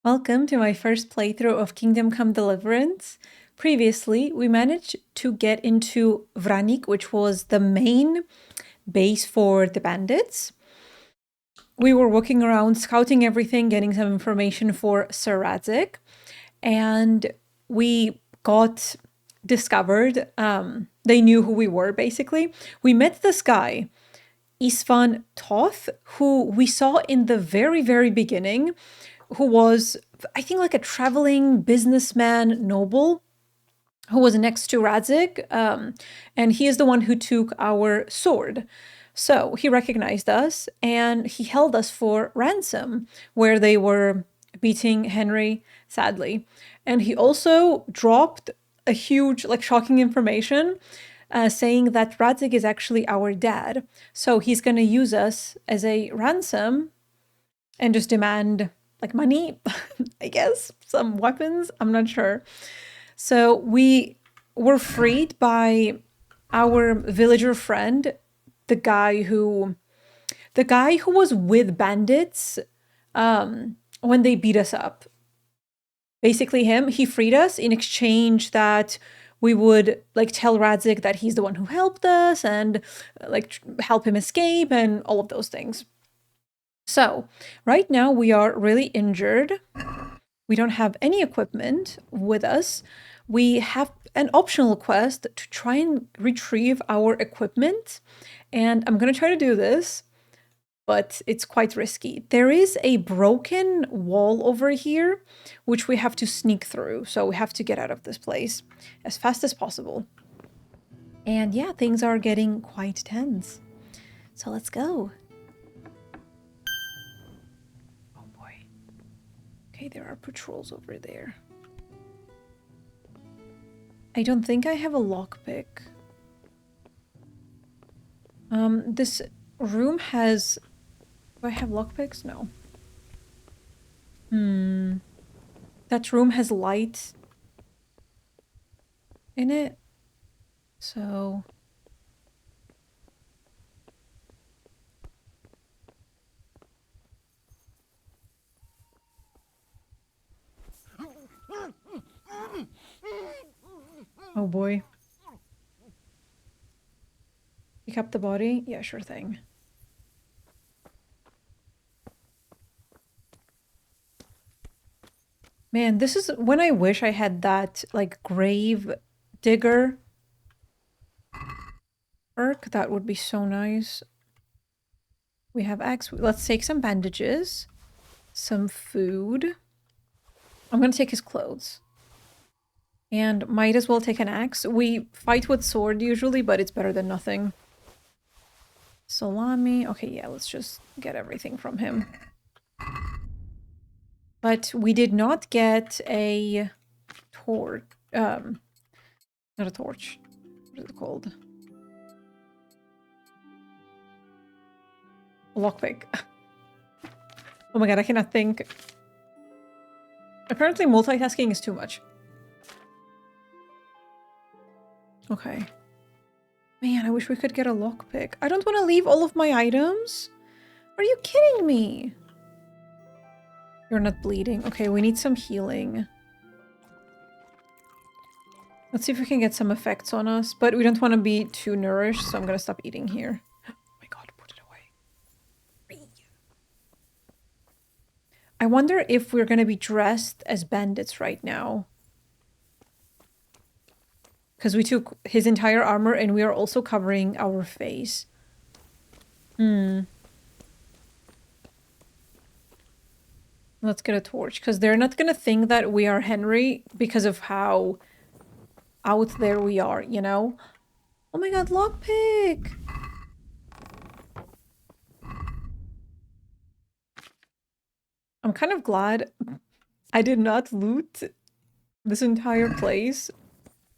Welcome to my first playthrough of Kingdom Come Deliverance. Previously, we managed to get into Vranik, which was the main base for the bandits. We were walking around, scouting everything, getting some information for Sir Radzig, and we got discovered. They knew who we were, basically. We met this guy, Isvan Toth, who we saw in the very, very beginning, who was, I think, like a traveling businessman noble who was next to Radzig, and he is the one who took our sword. So he recognized us, and he held us for ransom, where they were beating Henry, sadly. And he also dropped a huge, shocking information, saying that Radzig is actually our dad. So he's going to use us as a ransom and just demand money, I guess, some weapons, I'm not sure. So we were freed by our villager friend, the guy who was with bandits when they beat us up. Basically he freed us in exchange that we would tell Radzig that he's the one who helped us and help him escape and all of those things. So, right now we are really injured. We don't have any equipment with us. We have an optional quest to try and retrieve our equipment. And I'm going to try to do this, but it's quite risky. There is a broken wall over here, which we have to sneak through. So we have to get out of this place as fast as possible. And yeah, things are getting quite tense. So let's go. Okay, there are patrols over there. I don't think I have a lockpick. This room has... Do I have lockpicks? No. That room has light in it. So... Oh boy. Pick up the body? Yeah, sure thing. Man, this is when I wish I had that, grave digger perk. That would be so nice. We have axe. Let's take some bandages. Some food. I'm gonna take his clothes. And might as well take an axe. We fight with sword usually, but it's better than nothing. Salami. Okay, yeah, let's just get everything from him. But we did not get a torch. Not a torch. What is it called? A lockpick. Oh my god, I cannot think. Apparently multitasking is too much. Okay. Man, I wish we could get a lockpick. I don't want to leave all of my items. Are you kidding me? You're not bleeding. Okay, we need some healing. Let's see if we can get some effects on us. But we don't want to be too nourished, so I'm going to stop eating here. Oh my god, put it away. I wonder if we're going to be dressed as bandits right now. Because we took his entire armor and we are also covering our face. Let's get a torch. Because they're not going to think that we are Henry because of how out there we are, you know? Oh my god, lockpick! I'm kind of glad I did not loot this entire place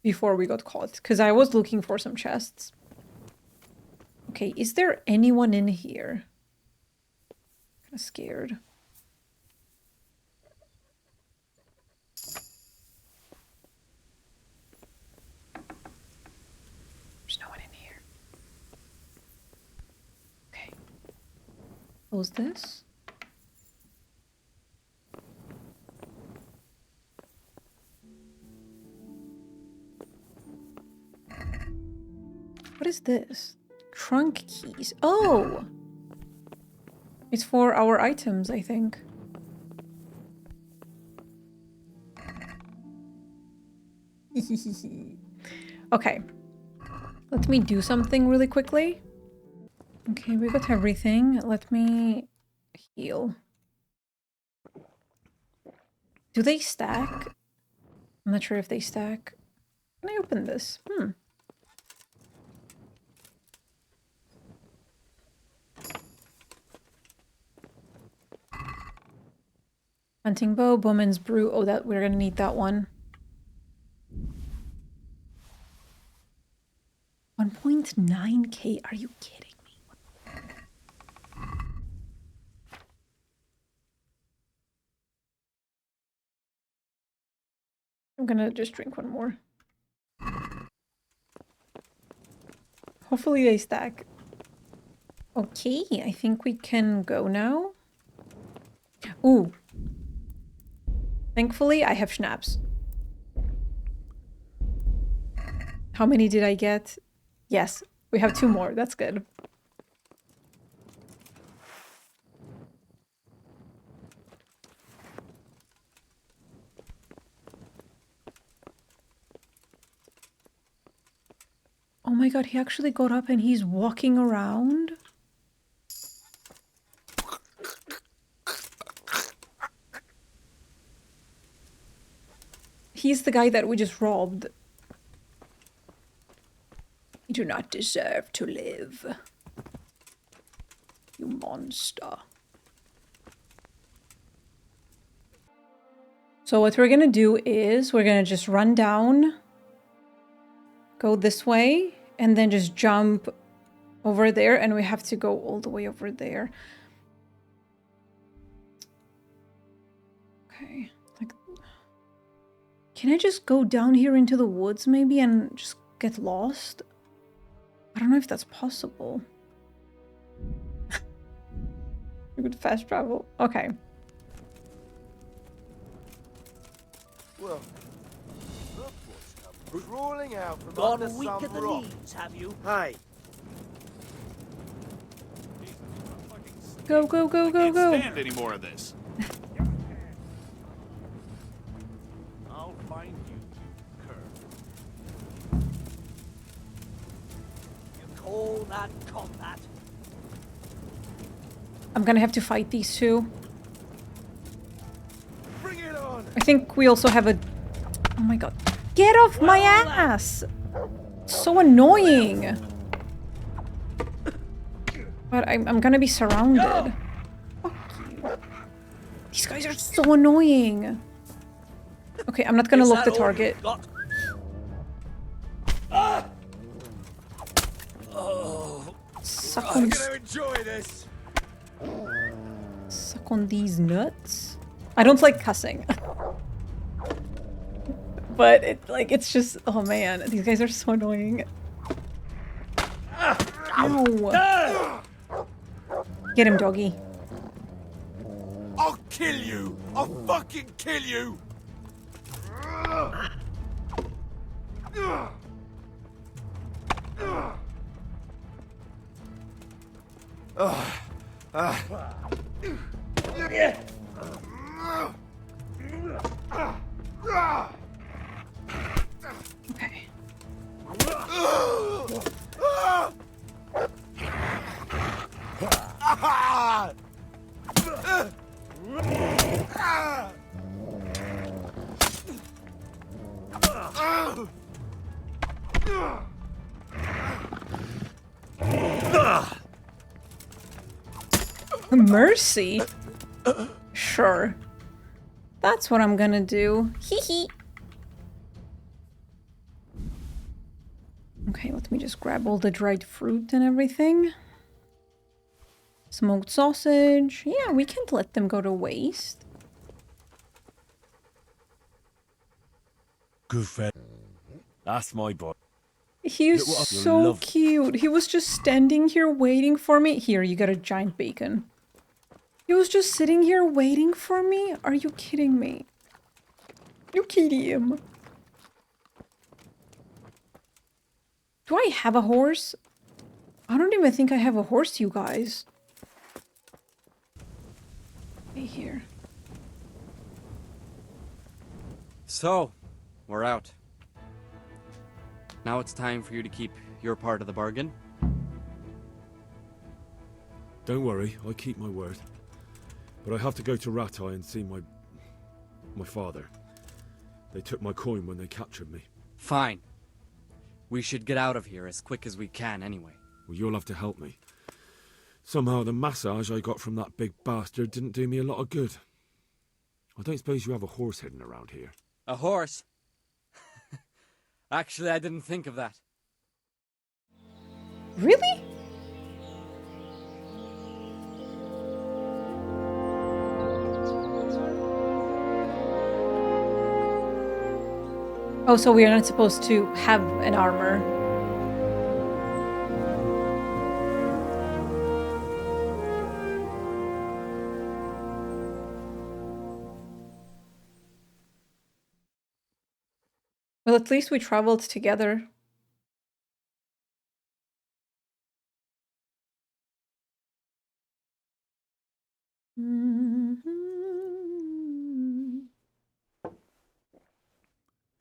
before we got caught, because I was looking for some chests. Okay, is there anyone in here? Kind of scared. There's no one in here. Okay. Close this. is this? Trunk keys. Oh! It's for our items, I think. Okay. Let me do something really quickly. Okay, we got everything. Let me heal. Do they stack? I'm not sure if they stack. Can I open this? Hunting bow, bowman's brew. Oh, that we're gonna need that one. 1.9k. Are you kidding me? I'm gonna just drink one more. Hopefully they stack. Okay, I think we can go now. Ooh. Thankfully, I have schnapps. How many did I get? Yes, we have 2 more. That's good. Oh my god, he actually got up and he's walking around. He's the guy that we just robbed. You do not deserve to live. You monster. So what we're gonna do is we're gonna just run down, go this way, and then just jump over there, and we have to go all the way over there. Okay. Like, can I just go down here into the woods maybe and just get lost? I don't know if that's possible. You could fast travel. Okay. Well, look what's come crawling out from Gone under weak some at the rock. knees, have you? Hey, Go, go, go, go, Can't go. stand any more of this. I'll find you, cur. You call that combat? I'm gonna have to fight these two. bring it on! I think we also have a... Oh my god. Get off my ass! So annoying! But I'm gonna be surrounded. Fuck you. These guys are so annoying. Okay, I'm not gonna look the target. Suck on, I'm gonna enjoy this! suck on these nuts. I don't like cussing. But it's just, oh man, these guys are so annoying. Ow. Get him, doggy. I'll kill you! I'll fucking kill you! Okay. Mercy? Sure. That's what I'm gonna do. Hee hee. Okay, let me just grab all the dried fruit and everything. Smoked sausage. Yeah, we can't let them go to waste. Good friend. That's my boy. He's so cute. He was just standing here waiting for me. Here, you got a giant bacon. He was just sitting here waiting for me? Are you kidding me? You kidding him? Do I have a horse? I don't even think I have a horse, you guys. Hey, here. So, we're out. Now it's time for you to keep your part of the bargain. Don't worry, I keep my word. But I have to go to Ratai and see my father. They took my coin when they captured me. Fine. We should get out of here as quick as we can anyway. Well, you'll have to help me. Somehow the massage I got from that big bastard didn't do me a lot of good. I don't suppose you have a horse hidden around here. A horse? Actually, I didn't think of that. Really? Oh, so we are not supposed to have an armor. Well, at least we traveled together.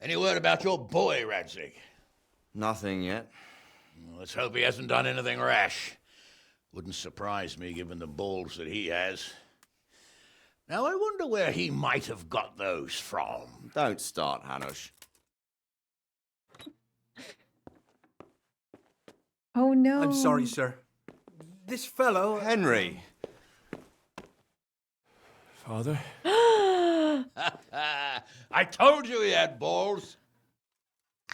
Any word about your boy, Radzig? Nothing yet. Let's hope he hasn't done anything rash. Wouldn't surprise me given the balls that he has. Now, I wonder where he might have got those from. Don't start, Hanush. Oh no. I'm sorry, sir. This fellow... Henry! Father? I told you he had balls.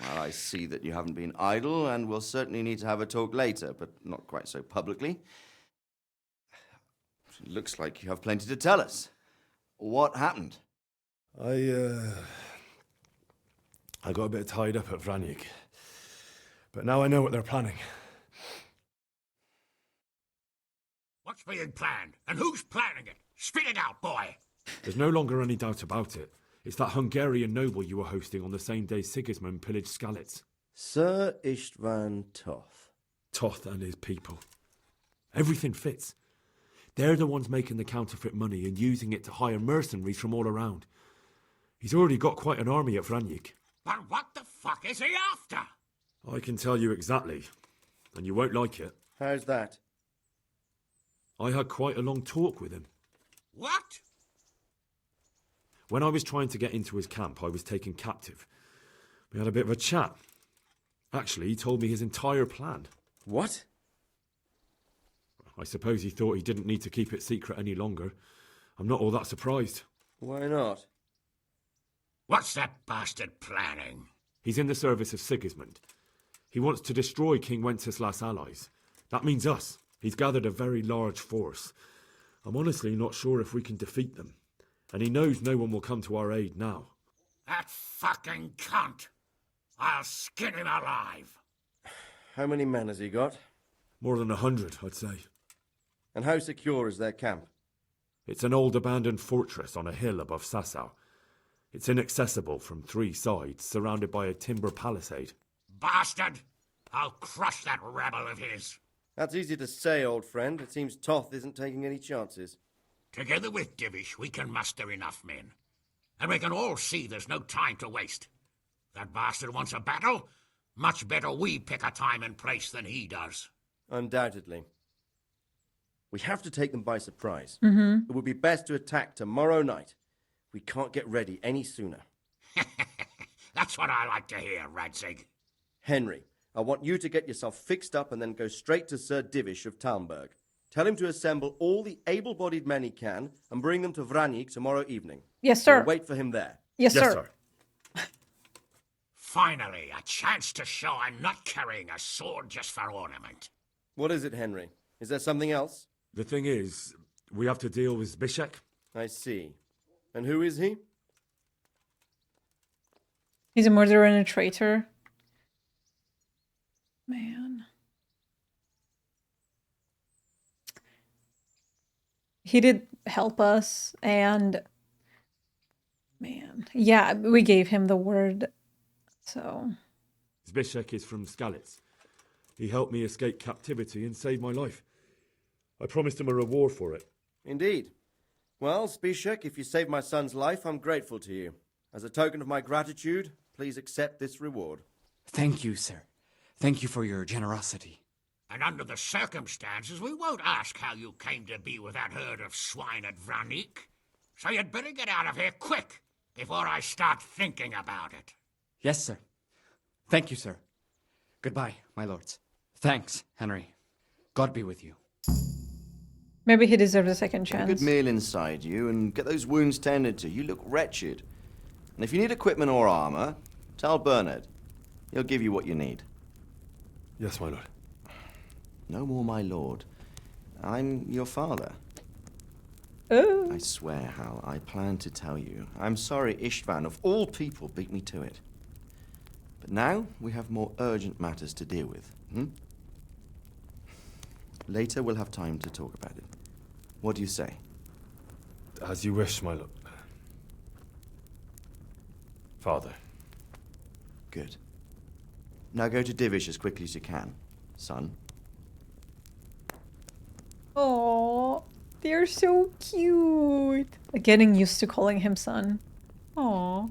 Well, I see that you haven't been idle, and we'll certainly need to have a talk later, but not quite so publicly. It looks like you have plenty to tell us. What happened? I got a bit tied up at Vranik. But now I know what they're planning. What's being planned? And who's planning it? Spit it out, boy. There's no longer any doubt about it. It's that Hungarian noble you were hosting on the same day Sigismund pillaged Skalitz. Sir István Toth. Toth and his people. Everything fits. They're the ones making the counterfeit money and using it to hire mercenaries from all around. He's already got quite an army at Vranik. But what the fuck is he after? I can tell you exactly, and you won't like it. How's that? I had quite a long talk with him. What? When I was trying to get into his camp, I was taken captive. We had a bit of a chat. Actually, he told me his entire plan. What? I suppose he thought he didn't need to keep it secret any longer. I'm not all that surprised. Why not? What's that bastard planning? He's in the service of Sigismund. He wants to destroy King Wenceslaus' allies. That means us. He's gathered a very large force. I'm honestly not sure if we can defeat them. And he knows no one will come to our aid now. That fucking cunt. I'll skin him alive. How many men has he got? More than 100, I'd say. And how secure is their camp? It's an old abandoned fortress on a hill above Sasau. It's inaccessible from 3 sides, surrounded by a timber palisade. Bastard! I'll crush that rebel of his. That's easy to say, old friend. It seems Toth isn't taking any chances. Together with Divish, we can muster enough men. And we can all see there's no time to waste. That bastard wants a battle. Much better we pick a time and place than he does. Undoubtedly. We have to take them by surprise. It would be best to attack tomorrow night. We can't get ready any sooner. That's what I like to hear, Radzig. Henry, I want you to get yourself fixed up and then go straight to Sir Divish of Talmberg. Tell him to assemble all the able-bodied men he can and bring them to Vranik tomorrow evening. Yes, sir. We'll wait for him there. Yes, sir. Finally, a chance to show I'm not carrying a sword just for ornament. What is it, Henry? Is there something else? The thing is, we have to deal with Zbyszek. I see. And who is he? He's a murderer and a traitor. Man. He did help us, and man, yeah, we gave him the word, so. Zbyszek is from Skalitz. He helped me escape captivity and saved my life. I promised him a reward for it. Indeed. Well, Spishek, if you saved my son's life, I'm grateful to you. As a token of my gratitude, please accept this reward. Thank you, sir. Thank you for your generosity. And under the circumstances, we won't ask how you came to be with that herd of swine at Vranik. So you'd better get out of here quick, before I start thinking about it. Yes, sir. Thank you, sir. Goodbye, my lords. Thanks, Henry. God be with you. Maybe he deserves a second Get a chance. good meal inside you and get those wounds tended to. You look wretched. And if you need equipment or armor, tell Bernard. He'll give you what you need. Yes, my lord. No more, my lord. I'm your father. Oh. I swear, Hal, I plan to tell you. I'm sorry Istvan, of all people, beat me to it. But now we have more urgent matters to deal with. Later we'll have time to talk about it. What do you say? As you wish, my lord. Father. Good. Now go to Divish as quickly as you can, son. Oh, they're so cute. Getting used to calling him son. Aw.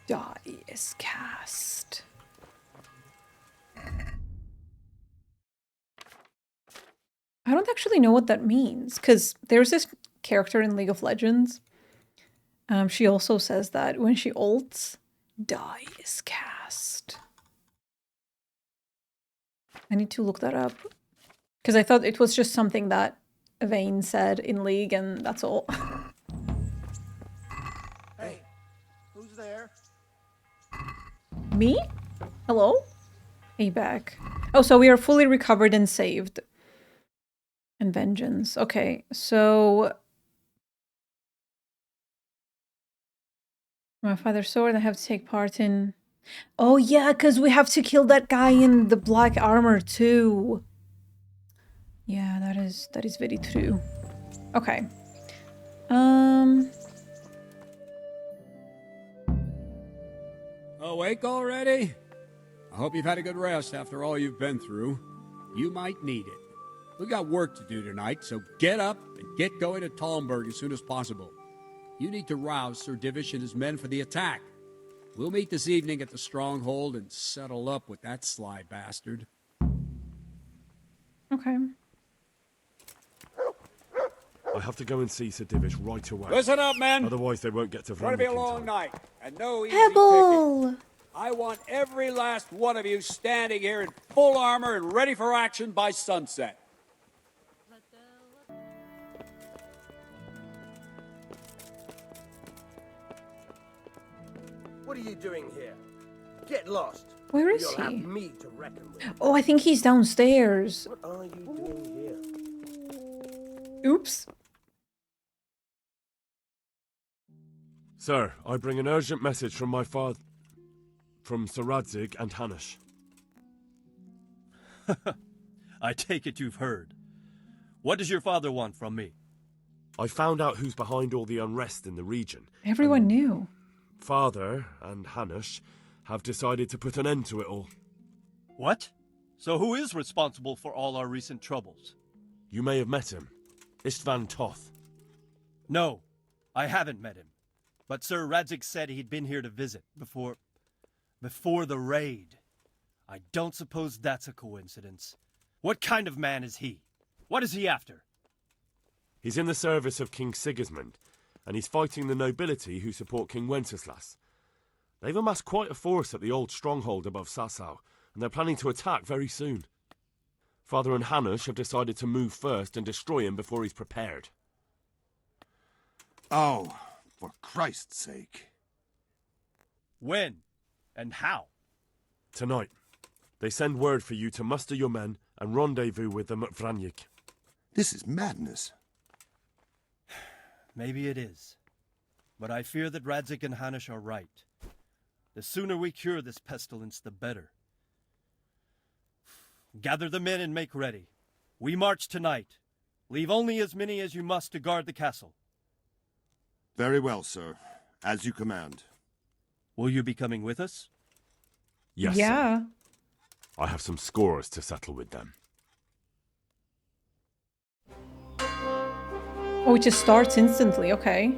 Die is cast. I don't actually know what that means, because there's this character in League of Legends. She also says that when she ults, die is cast. I need to look that up. Because I thought it was just something that Vayne said in League, and that's all. Hey, who's there? Me? Hello? Hey, back. Oh, so we are fully recovered and saved. And vengeance. Okay, so... My father's sword, I have to take part in... Oh yeah, because we have to kill that guy in the black armor too. Yeah, that is very true. Okay. Awake already? I hope you've had a good rest after all you've been through. You might need it. We got work to do tonight, so get up and get going to Talmberg as soon as possible. You need to rouse Sir Divish and his men for the attack. We'll meet this evening at the stronghold and settle up with that sly bastard. Okay. I have to go and see Sir Divish right away. Listen up, men! Otherwise they won't get to It's going to be a Vranik in long time. night, and no easy picking. Pebble! I want every last one of you standing here in full armor and ready for action by sunset. What are you doing here? Get lost. Where is You'll have he? me to reckon with. Oh, I think he's downstairs. What are you doing here? Oops. Sir, I bring an urgent message from my father... from Sir Radzig and Hanush. I take it you've heard. What does your father want from me? I found out who's behind all the unrest in the region. Everyone knew. Father and Hanush have decided to put an end to it all. What? So who is responsible for all our recent troubles? You may have met him. Istvan Toth. No, I haven't met him. But Sir Radzig said he'd been here to visit before the raid. I don't suppose that's a coincidence. What kind of man is he? What is he after? He's in the service of King Sigismund, and he's fighting the nobility who support King Wenceslaus. They've amassed quite a force at the old stronghold above Sasau, and they're planning to attack very soon. Father and Hanush have decided to move first and destroy him before he's prepared. Oh, for Christ's sake. When? And how? Tonight, they send word for you to muster your men and rendezvous with them at Vranik. This is madness. Maybe it is. But I fear that Radzig and Hanush are right. The sooner we cure this pestilence, the better. Gather the men and make ready. We march tonight. Leave only as many as you must to guard the castle. Very well, sir. As you command. Will you be coming with us? Yes, sir. Yeah. I have some scores to settle with them. Oh, it just starts instantly, okay.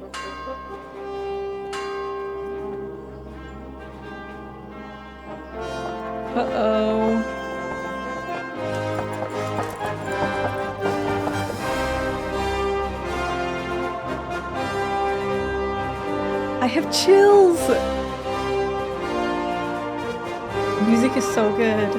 Uh-oh. I have chills! Music is so good.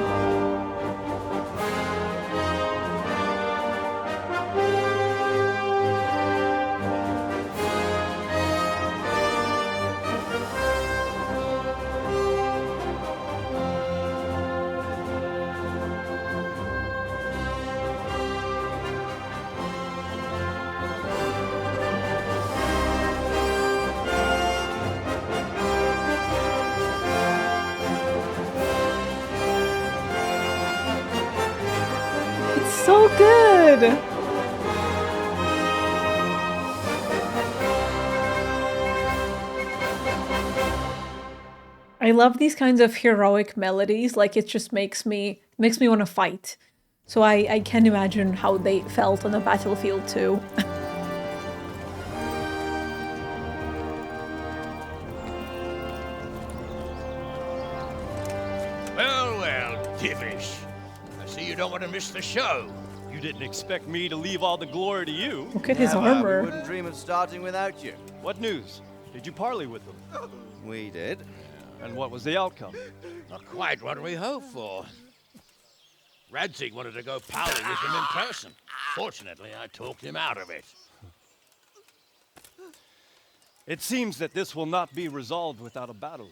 So good! I love these kinds of heroic melodies, like it just makes me want to fight. So I can imagine how they felt on the battlefield too. Well, Divish. I see you don't want to miss the show. You didn't expect me to leave all the glory to you. Look at his We armor. wouldn't dream of starting without you. What news? Did you parley with them? We did. And what was the outcome? Not quite what we hoped for. Radzig wanted to go pally with him in person. Fortunately, I talked him out of it. It seems that this will not be resolved without a battle.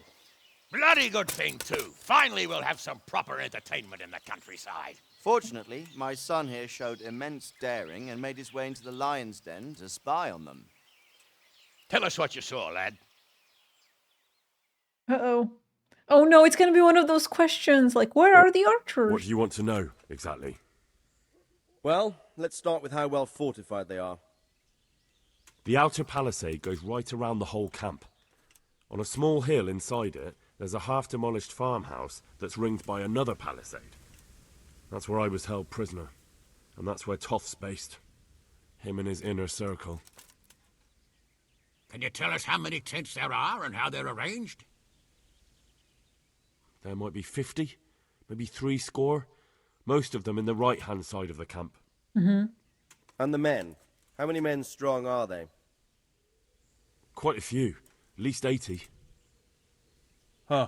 Bloody good thing, too. Finally, we'll have some proper entertainment in the countryside. Fortunately, my son here showed immense daring and made his way into the lion's den to spy on them. Tell us what you saw, lad. Uh-oh. Oh no, it's gonna be one of those questions, like, where are the archers? What do you want to know, exactly? Well, let's start with how well fortified they are. The outer palisade goes right around the whole camp. On a small hill inside it, there's a half-demolished farmhouse that's ringed by another palisade. That's where I was held prisoner, and that's where Toth's based. Him and his inner circle. Can you tell us how many tents there are and how they're arranged? There might be 50, maybe 70. Most of them in the right-hand side of the camp. Mm-hmm. And the men? How many men strong are they? Quite a few. At least 80. Huh.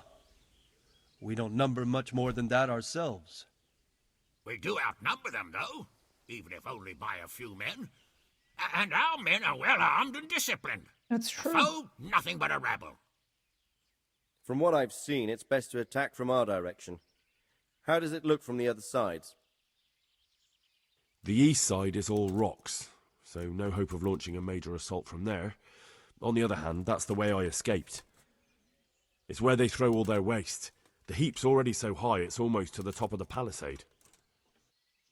We don't number much more than that ourselves. We do outnumber them, though, even if only by a few men. And our men are well armed and disciplined. That's true. The foe, nothing but a rabble. From what I've seen, it's best to attack from our direction. How does it look from the other sides? The east side is all rocks, so no hope of launching a major assault from there. On the other hand, that's the way I escaped. It's where they throw all their waste. The heap's already so high it's almost to the top of the palisade.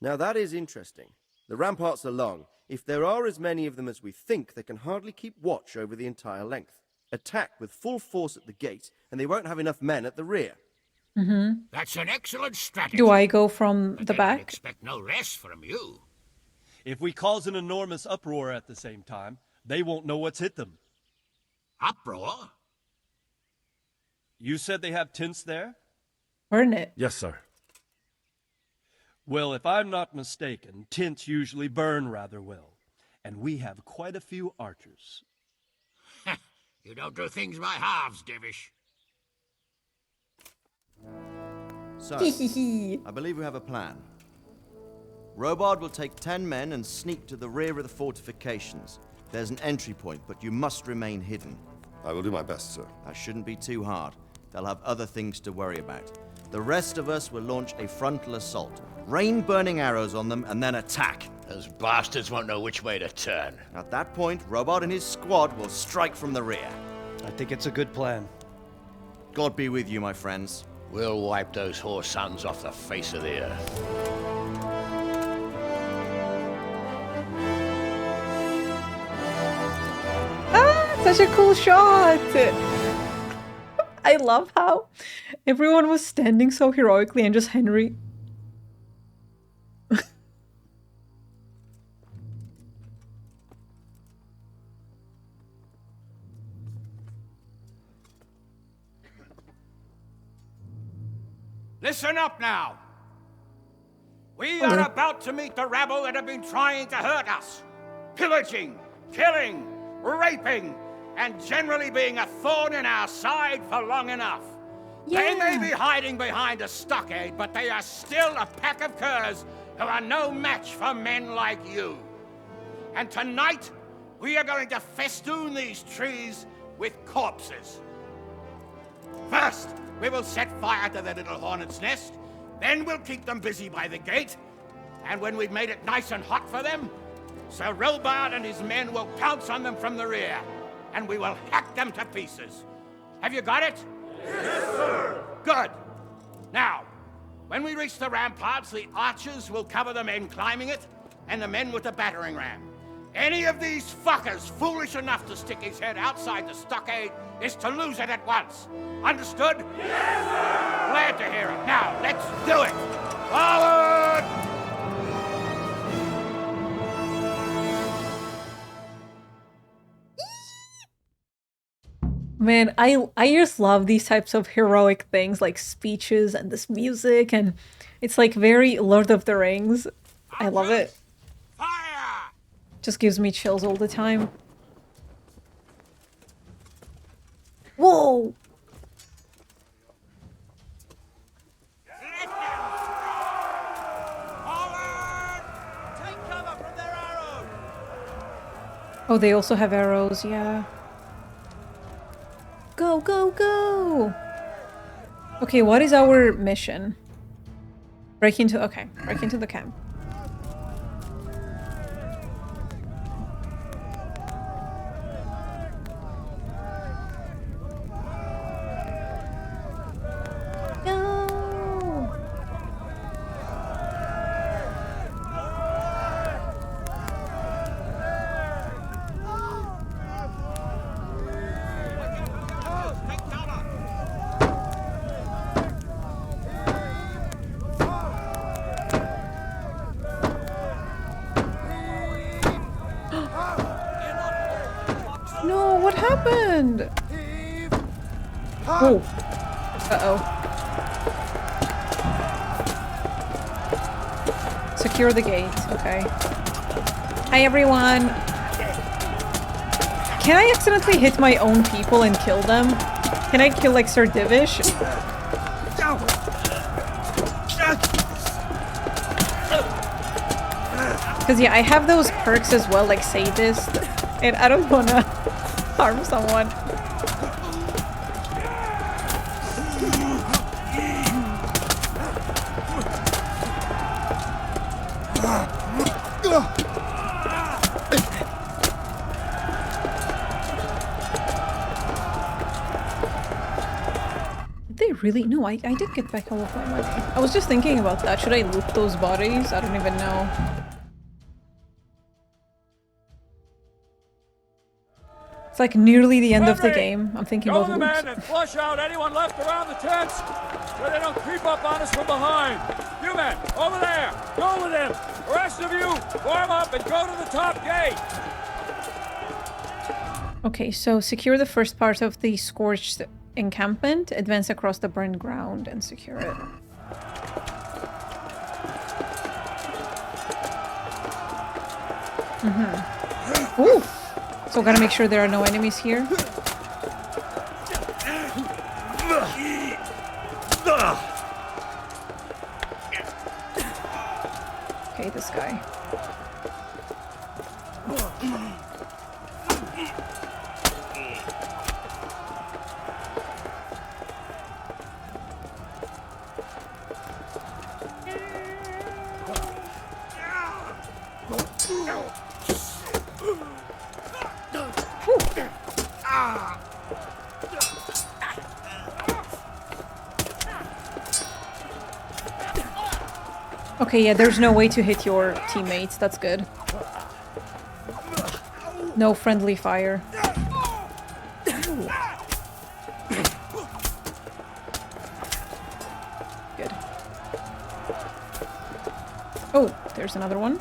Now that is interesting. The ramparts are long. If there are as many of them as we think, they can hardly keep watch over the entire length. Attack with full force at the gate, and they won't have enough men at the rear. Mm-hmm. That's an excellent strategy. Do I go from But the they back? expect no less from you. If we cause an enormous uproar at the same time, they won't know what's hit them. Uproar? You said they have tents there? Burn it. Yes, sir. Well, if I'm not mistaken, tents usually burn rather well. And we have quite a few archers. You don't do things by halves, Divish. So, I believe we have a plan. Robard will take 10 men and sneak to the rear of the fortifications. There's an entry point, but you must remain hidden. I will do my best, sir. That shouldn't be too hard. They'll have other things to worry about. The rest of us will launch a frontal assault. Rain burning arrows on them and then attack. Those bastards won't know which way to turn. At that point, Robard and his squad will strike from the rear. I think it's a good plan. God be with you, my friends. We'll wipe those whore sons off the face of the earth. Ah, Such a cool shot! I love how everyone was standing so heroically and just Henry. Listen up now. We are about to meet the rabble that have been trying to hurt us. Pillaging, killing, raping, and generally being a thorn in our side for long enough. Yeah. They may be hiding behind a stockade, but they are still a pack of curs who are no match for men like you. And tonight, we are going to festoon these trees with corpses. First, we will set fire to the little hornet's nest. Then we'll keep them busy by the gate. And when we've made it nice and hot for them, Sir Robard and his men will pounce on them from the rear. And we will hack them to pieces. Have you got it? Yes, sir! Good. Now, when we reach the ramparts, the archers will cover the men climbing it, and the men with the battering ram. Any of these fuckers foolish enough to stick his head outside the stockade is to lose it at once. Understood? Yes, sir! Glad to hear it. Now, let's do it! Forward! Man, I just love these types of heroic things, like speeches and this music, and it's like very Lord of the Rings. I love it. Fire! Just gives me chills all the time. Whoa! Take cover from their arrows! Oh, they also have arrows, yeah. Go, go, go! Okay, what is our mission? Break into the camp. No! No, what happened? Oh. Uh-oh. Secure the gate. Okay. Hi, everyone. Can I accidentally hit my own people and kill them? Can I kill, like, Sir Divish? Because, yeah, I have those perks as well, like Sadist. And I don't want to harm someone. Did they really? No, I did get back all of my money. I was just thinking about that. Should I loot those bodies? I don't even know. It's like nearly the end of the game. I'm thinking about loot. Go to the men and flush out anyone left around the tents so they don't creep up on us from behind. You men, over there, go with them. The rest of you, form up and go to the top gate. Okay, so secure the first part of the scorched encampment, advance across the burned ground, and secure it. Ooh! So gotta make sure there are no enemies here. Okay, this guy. Okay, yeah, there's no way to hit your teammates. That's good. No friendly fire. Oh, there's another one.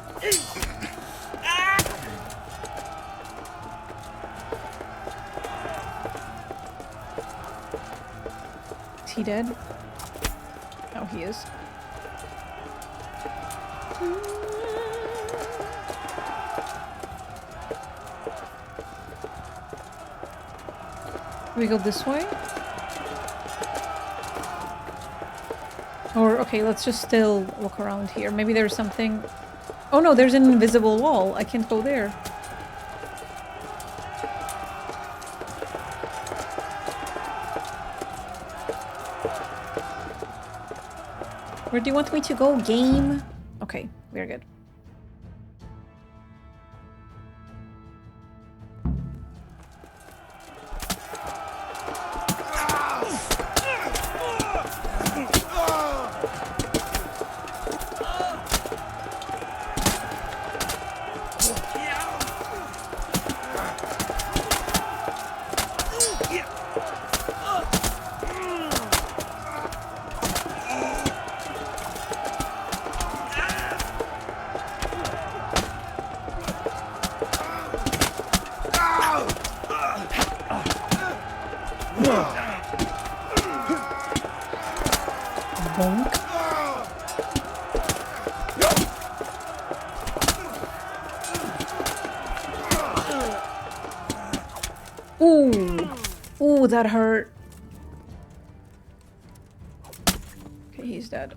Is he dead? Oh, he is. We go this way? Or, okay, let's just still look around here. Maybe there's something... Oh no, there's an invisible wall. I can't go there. Where do you want me to go, game? Okay, we're good. Ooh, that hurt. Okay, he's dead.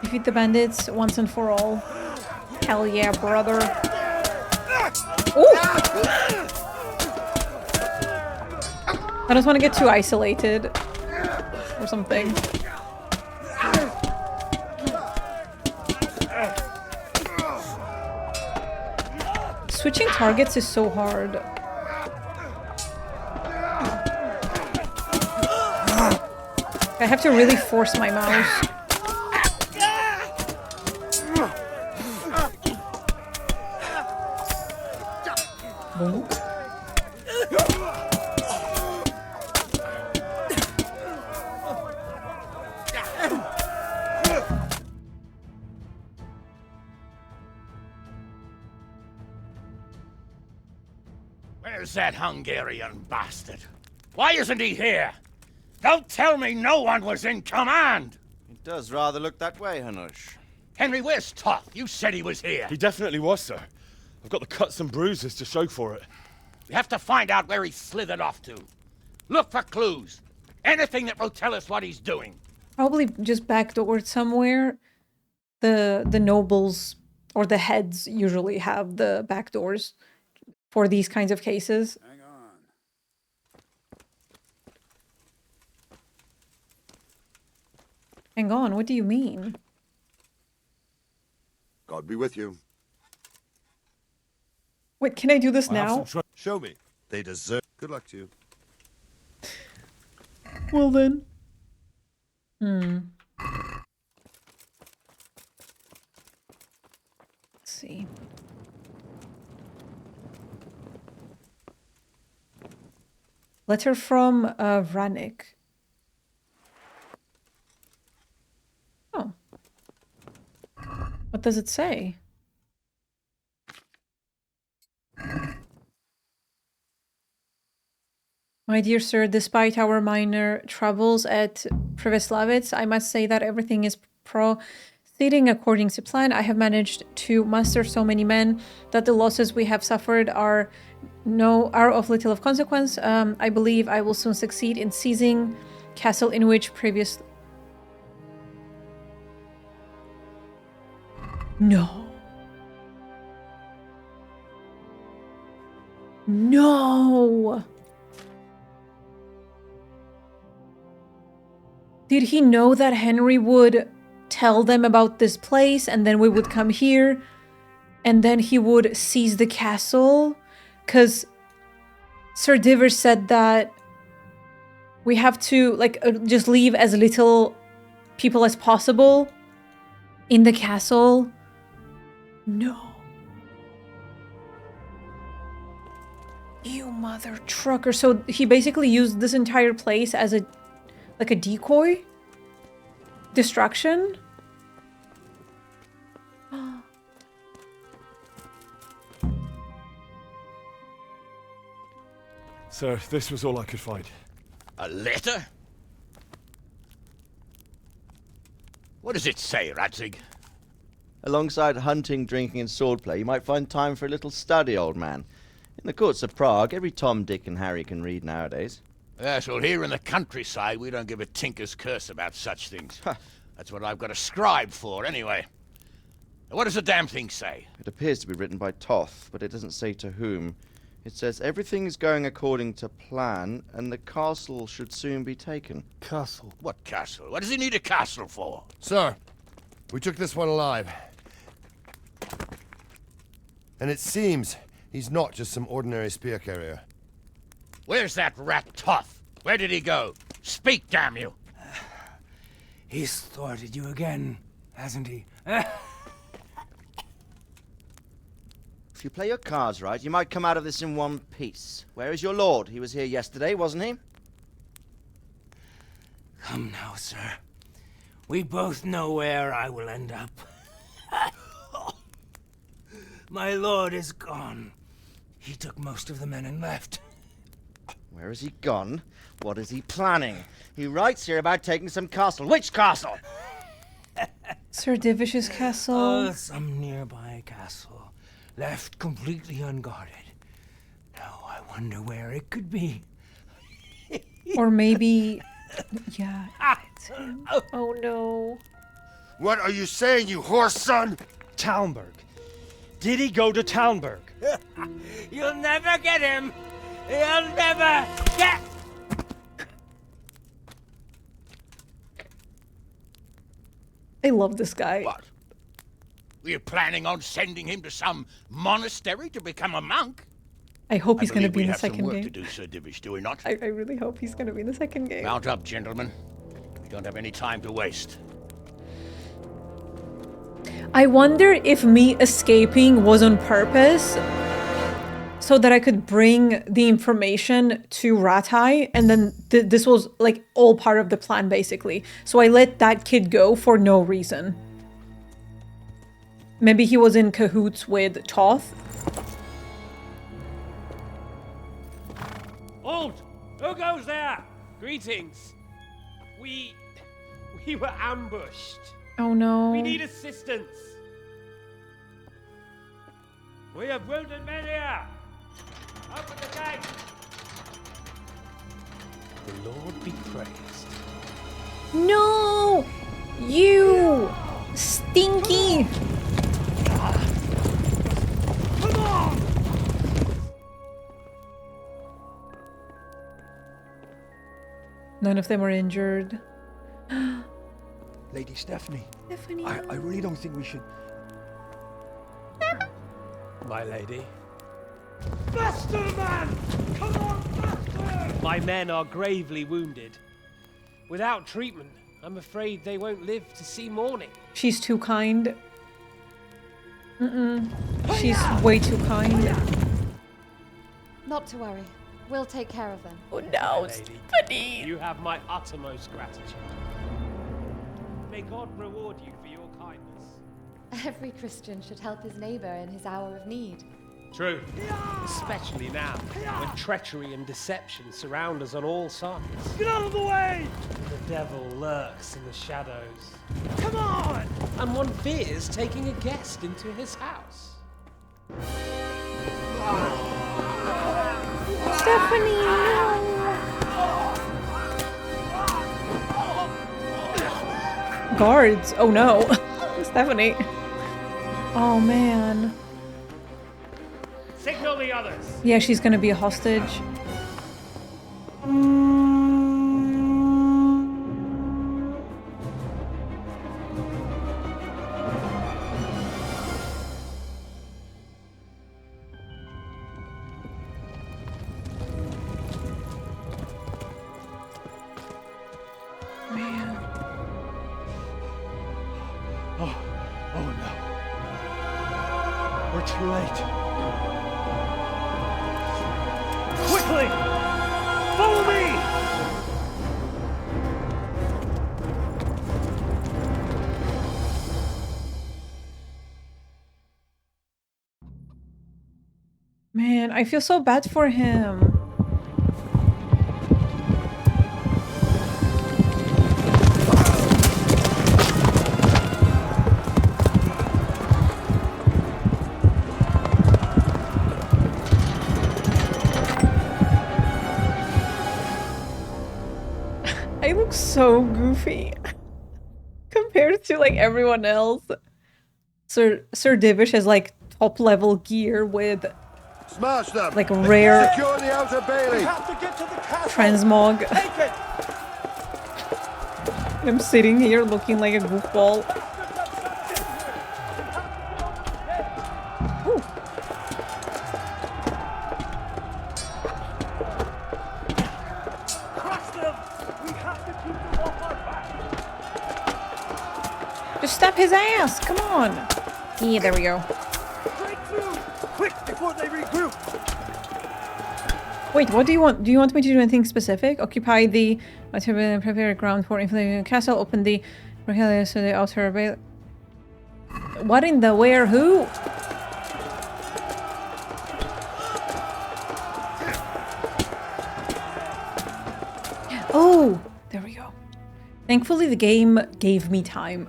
Defeat the bandits once and for all. Hell yeah, brother. Ooh! I don't want to get too isolated or something. Switching targets is so hard. I have to really force my mouse. Where's that Hungarian bastard? Why isn't he here? Don't tell me no one was in command! It does rather look that way, Hanush. Henry, where's Toth? You said he was here. He definitely was, sir. I've got the cuts and bruises to show for it. We have to find out where he slithered off to. Look for clues. Anything that will tell us what he's doing. Probably just backdoored somewhere. The nobles or the heads usually have the back doors for these kinds of cases. Hang on. Hang on, what do you mean? God be with you. Wait, can I do this now? Show me. They deserve. Good luck to you. Well then. Let's see. Letter from Vranik. Oh. What does it say? My dear sir, despite our minor troubles at Privoslavets, I must say that everything is proceeding according to plan. I have managed to muster so many men that the losses we have suffered are of little of consequence. I believe I will soon succeed in seizing castle in which previous... No. No! Did he know that Henry would tell them about this place, and then we would come here, and then he would seize the castle, because Sir Diver said that we have to, like, just leave as little people as possible in the castle. No. You mother trucker. So he basically used this entire place as a, like, a decoy? Distraction? Sir, this was all I could find. A letter? What does it say, Radzig? Alongside hunting, drinking, and swordplay, you might find time for a little study, old man. In the courts of Prague, every Tom, Dick, and Harry can read nowadays. Yes, well, here in the countryside, we don't give a tinker's curse about such things. That's what I've got a scribe for, anyway. What does the damn thing say? It appears to be written by Toth, but it doesn't say to whom. It says everything is going according to plan, and the castle should soon be taken. Castle? What castle? What does he need a castle for? Sir, we took this one alive. And it seems he's not just some ordinary spear carrier. Where's that rat Toth? Where did he go? Speak, damn you! He's thwarted you again, hasn't he? If you play your cards right, you might come out of this in one piece. Where is your lord? He was here yesterday, wasn't he? Come now, sir. We both know where I will end up. My lord is gone. He took most of the men and left. Where has he gone? What is he planning? He writes here about taking some castle. Which castle? Sir Divish's castle. Oh, some nearby castle. Left completely unguarded. Now I wonder where it could be. Or maybe... Yeah, it's him. Oh no. What are you saying, you whore son? Talmberg. Did he go to Talmberg? You'll never get him! You'll never get... I love this guy. What? Were you planning on sending him to some monastery to become a monk? I hope he's going to be in the we second have some game. work to do, Sir Divish, do we not? I really hope he's going to be in the second game. Mount up, gentlemen. We don't have any time to waste. I wonder if me escaping was on purpose so that I could bring the information to Ratai, and then this was like all part of the plan basically. So I let that kid go for no reason. Maybe he was in cahoots with Toth. Halt! Who goes there? Greetings. We were ambushed. Oh no. We need assistance. We have wounded men here. Open the gate. The Lord be praised. No! You! Stinky! Come on! None of them are injured. Lady Stephanie. Stephanie. I really don't think we should... My lady. Faster, man! Come on, faster! My men are gravely wounded. Without treatment, I'm afraid they won't live to see morning. She's too kind. She's way too kind. Not to worry. We'll take care of them. Oh no, Stephanie! You have my uttermost gratitude. May God reward you for your kindness. Every Christian should help his neighbor in his hour of need. True. Especially now, when treachery and deception surround us on all sides. Get out of the way! The devil lurks in the shadows. Come on! And one fears taking a guest into his house. Stephanie, no! Guards! Oh no! Stephanie. Oh man. Signal the others! Yeah, she's gonna be a hostage. Oh no. We're too late. Quickly! Follow me! Man, I feel so bad for him. I look so goofy compared to like everyone else. Sir Divish has like top level gear with Smash them. like rare Secure the outer bailey. transmog. I'm sitting here looking like a goofball. Ooh. Just stab his ass! Come on! Yeah, there we go. Quick, before they regroup! Wait, what do you want? Do you want me to do anything specific? Occupy the prepare ground for infiltrating the castle. Open the Rahelius to the outer bailey. What in the where? Who? Oh, there we go. Thankfully, the game gave me time.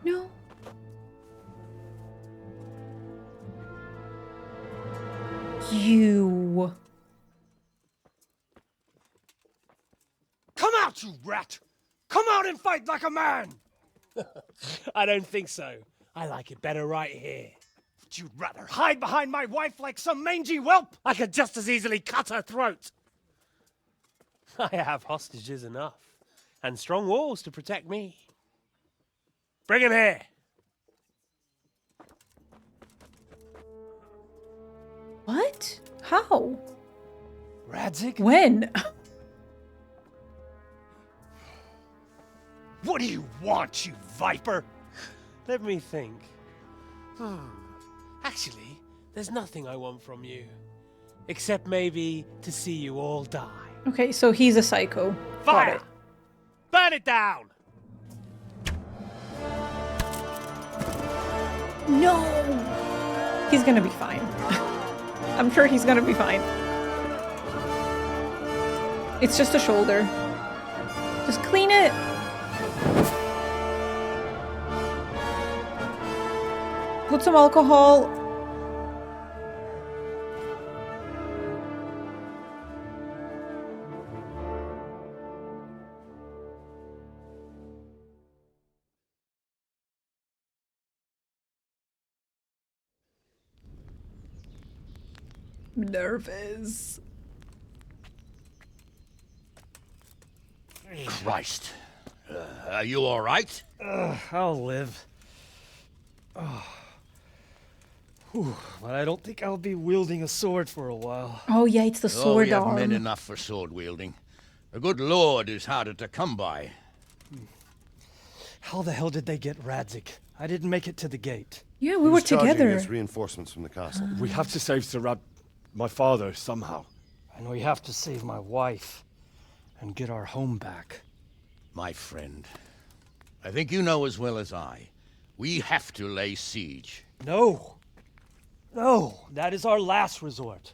No. You. Come out, you rat! Come out and fight like a man! I don't think so. I like it better right here. Would you rather hide behind my wife like some mangy whelp? I could just as easily cut her throat. I have hostages enough, and strong walls to protect me. Bring him here. What? How? Radzig? When? What do you want, you viper? Let me think. Actually, there's nothing I want from you. Except maybe to see you all die. Okay, so he's a psycho. Fire! Got it. Burn it down! No! He's gonna be fine. I'm sure he's gonna be fine. It's just a shoulder. Just clean it! Put some alcohol. I'm nervous. Christ. Are you all right? I'll live. But I don't think I'll be wielding a sword for a while. Oh yeah, it's the sword we have arm. men enough for sword wielding. A good lord is harder to come by. How the hell did they get Radzig? I didn't make it to the gate. Yeah, we were together. Against reinforcements from the castle. We have to save my father somehow. And we have to save my wife and get our home back. My friend, I think you know as well as I. We have to lay siege. No. No, that is our last resort.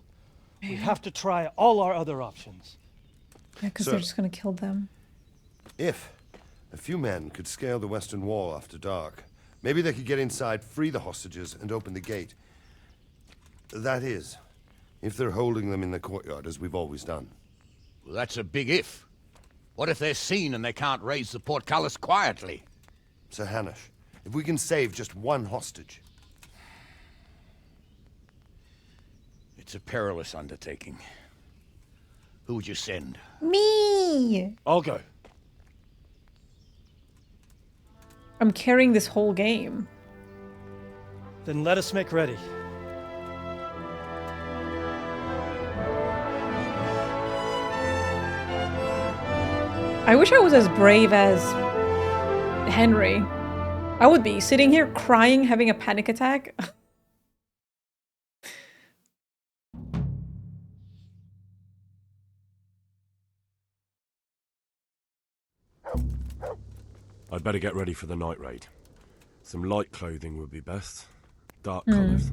We have to try all our other options. Yeah, because they're just gonna kill them. If a few men could scale the western wall after dark, maybe they could get inside, free the hostages, and open the gate. That is, if they're holding them in the courtyard as we've always done. Well, that's a big if. What if they're seen and they can't raise the portcullis quietly? Sir Hanush, if we can save just one hostage. It's a perilous undertaking. Who would you send? Me! I'll go. I'm carrying this whole game. Then let us make ready. I wish I was as brave as Henry. I would be sitting here crying, having a panic attack. I'd better get ready for the night raid. Some light clothing would be best. Dark colours.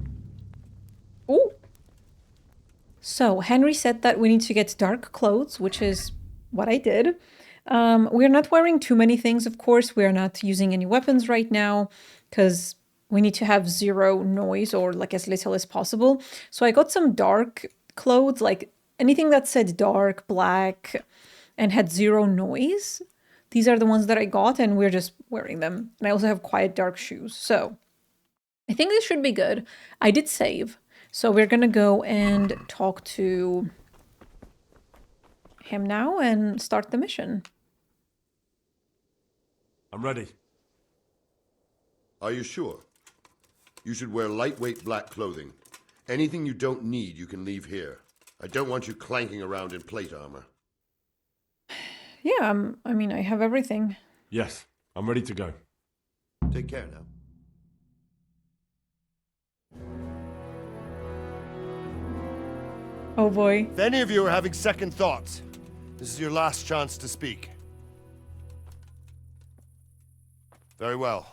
Ooh. So, Henry said that we need to get dark clothes, which is what I did. We're not wearing too many things, of course. We're not using any weapons right now, because we need to have 0 noise, or like as little as possible. So I got some dark clothes, like anything that said dark, black, and had 0 noise. These are the ones that I got, and we're just wearing them. And I also have quiet dark shoes. So I think this should be good. I did save. So we're going to go and talk to him now and start the mission. I'm ready. Are you sure? You should wear lightweight black clothing. Anything you don't need, you can leave here. I don't want you clanking around in plate armor. Yeah, I mean, I have everything. Yes, I'm ready to go. Take care now. Oh boy. If any of you are having second thoughts, this is your last chance to speak. Very well.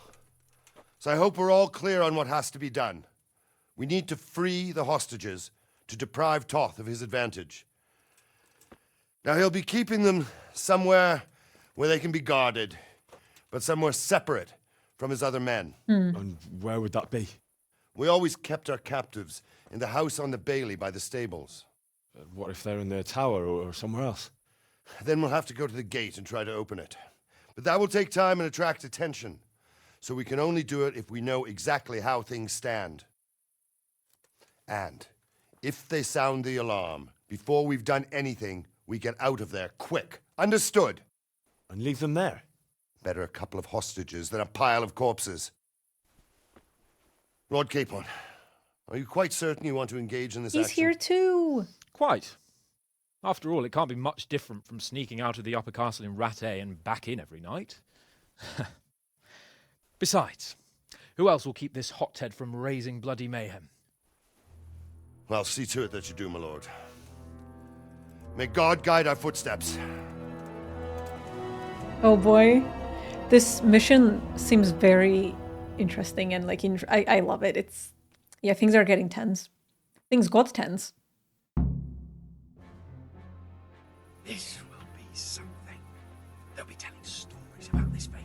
So I hope we're all clear on what has to be done. We need to free the hostages to deprive Toth of his advantage. Now he'll be keeping them somewhere where they can be guarded, but somewhere separate from his other men. And where would that be? We always kept our captives in the house on the bailey by the stables. What if they're in their tower or somewhere else? Then we'll have to go to the gate and try to open it. But that will take time and attract attention. So we can only do it if we know exactly how things stand. And if they sound the alarm, before we've done anything, we get out of there quick. Understood? And leave them there? Better a couple of hostages than a pile of corpses. Lord Capon, are you quite certain you want to engage in this He's action? here too. Quite. After all, it can't be much different from sneaking out of the upper castle in Rattay and back in every night. Besides, who else will keep this hothead from raising bloody mayhem? I'll see to it that you do, my lord. May God guide our footsteps. Oh boy. This mission seems very interesting and like I love it. It's yeah, things are getting tense. Things got tense. This will be something. They'll be telling stories about this for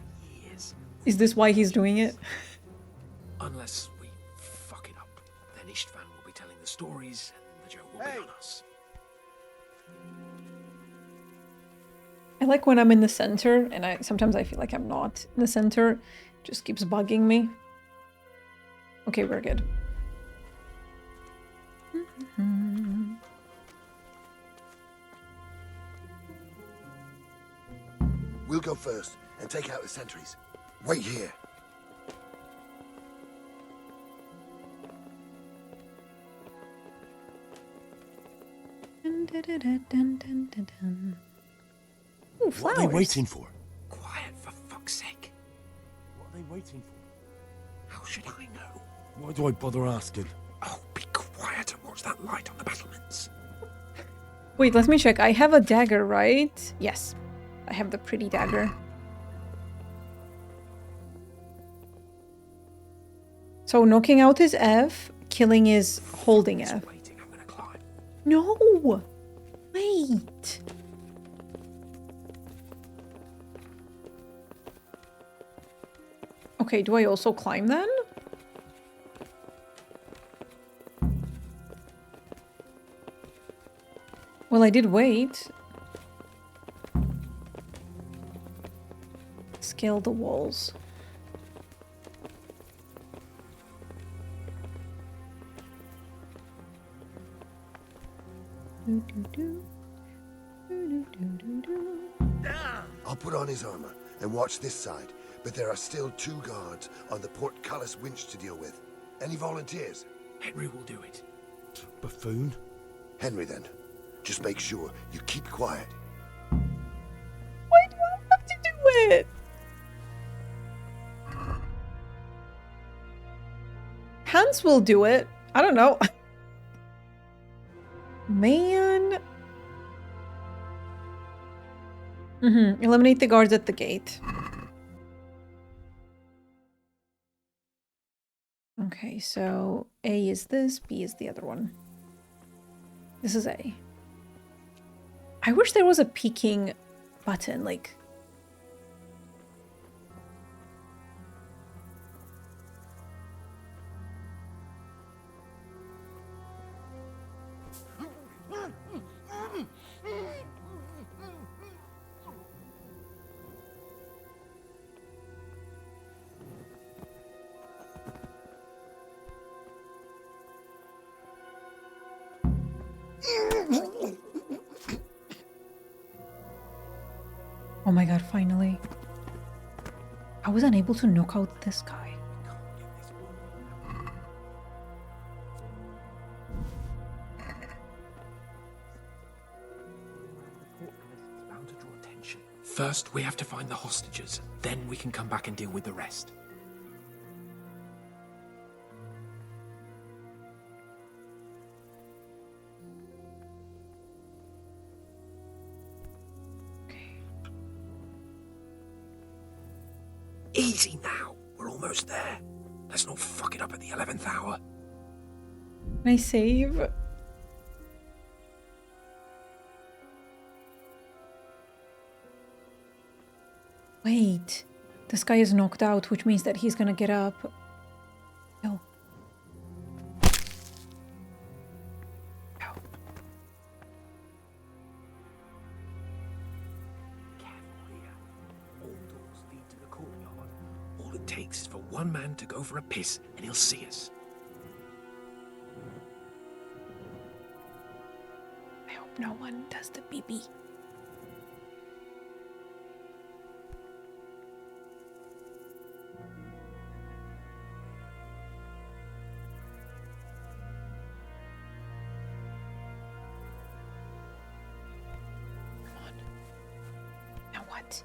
years. Is this why he's doing it? Unless we fuck it up, then Istvan will be telling the stories and the joke will be on us. I like when I'm in the center, and sometimes I feel like I'm not in the center. It just keeps bugging me. Okay, we're good. We'll go first and take out the sentries. Wait here. Ooh, What are they waiting for? Quiet, for fuck's sake. What are they waiting for? How should I know? Why do I bother asking? Oh, be quiet and watch that light on the battlements. Wait, let me check. I have a dagger, right? Yes. I have the pretty dagger. So knocking out is F, killing is holding F. Waiting, I'm gonna climb. No! Wait! Okay, do I also climb then? Well, I did wait. Scale the walls. I'll put on his armor and watch this side, but there are still 2 guards on the portcullis winch to deal with. Any volunteers? Henry will do it. Buffoon? Henry, then. Just make sure you keep quiet. Why do I have to do it? Hans will do it. I don't know. Man. Eliminate the guards at the gate. Okay, so A is this, B is the other one. This is A. I wish there was a peeking button, like... Oh my god, finally. I was unable to knock out this guy. First, we have to find the hostages. Then we can come back and deal with the rest. Easy now. We're almost there. Let's not fuck it up at the 11th hour. Can I save? Wait. This guy is knocked out, which means that he's gonna get up. No. Takes for one man to go for a piss and he'll see us. I hope no one does the BB. Come on. Now what?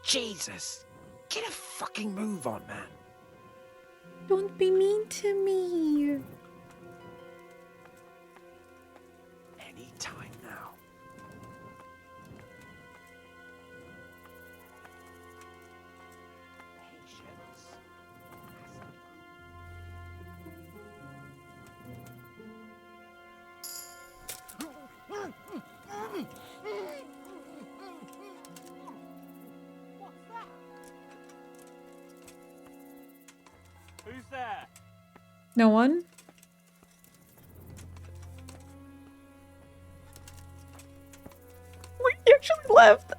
Jesus! Get a fucking move on, man. Don't be mean to me. Any time now. Patience. Who's there? No one? Wait, he actually left.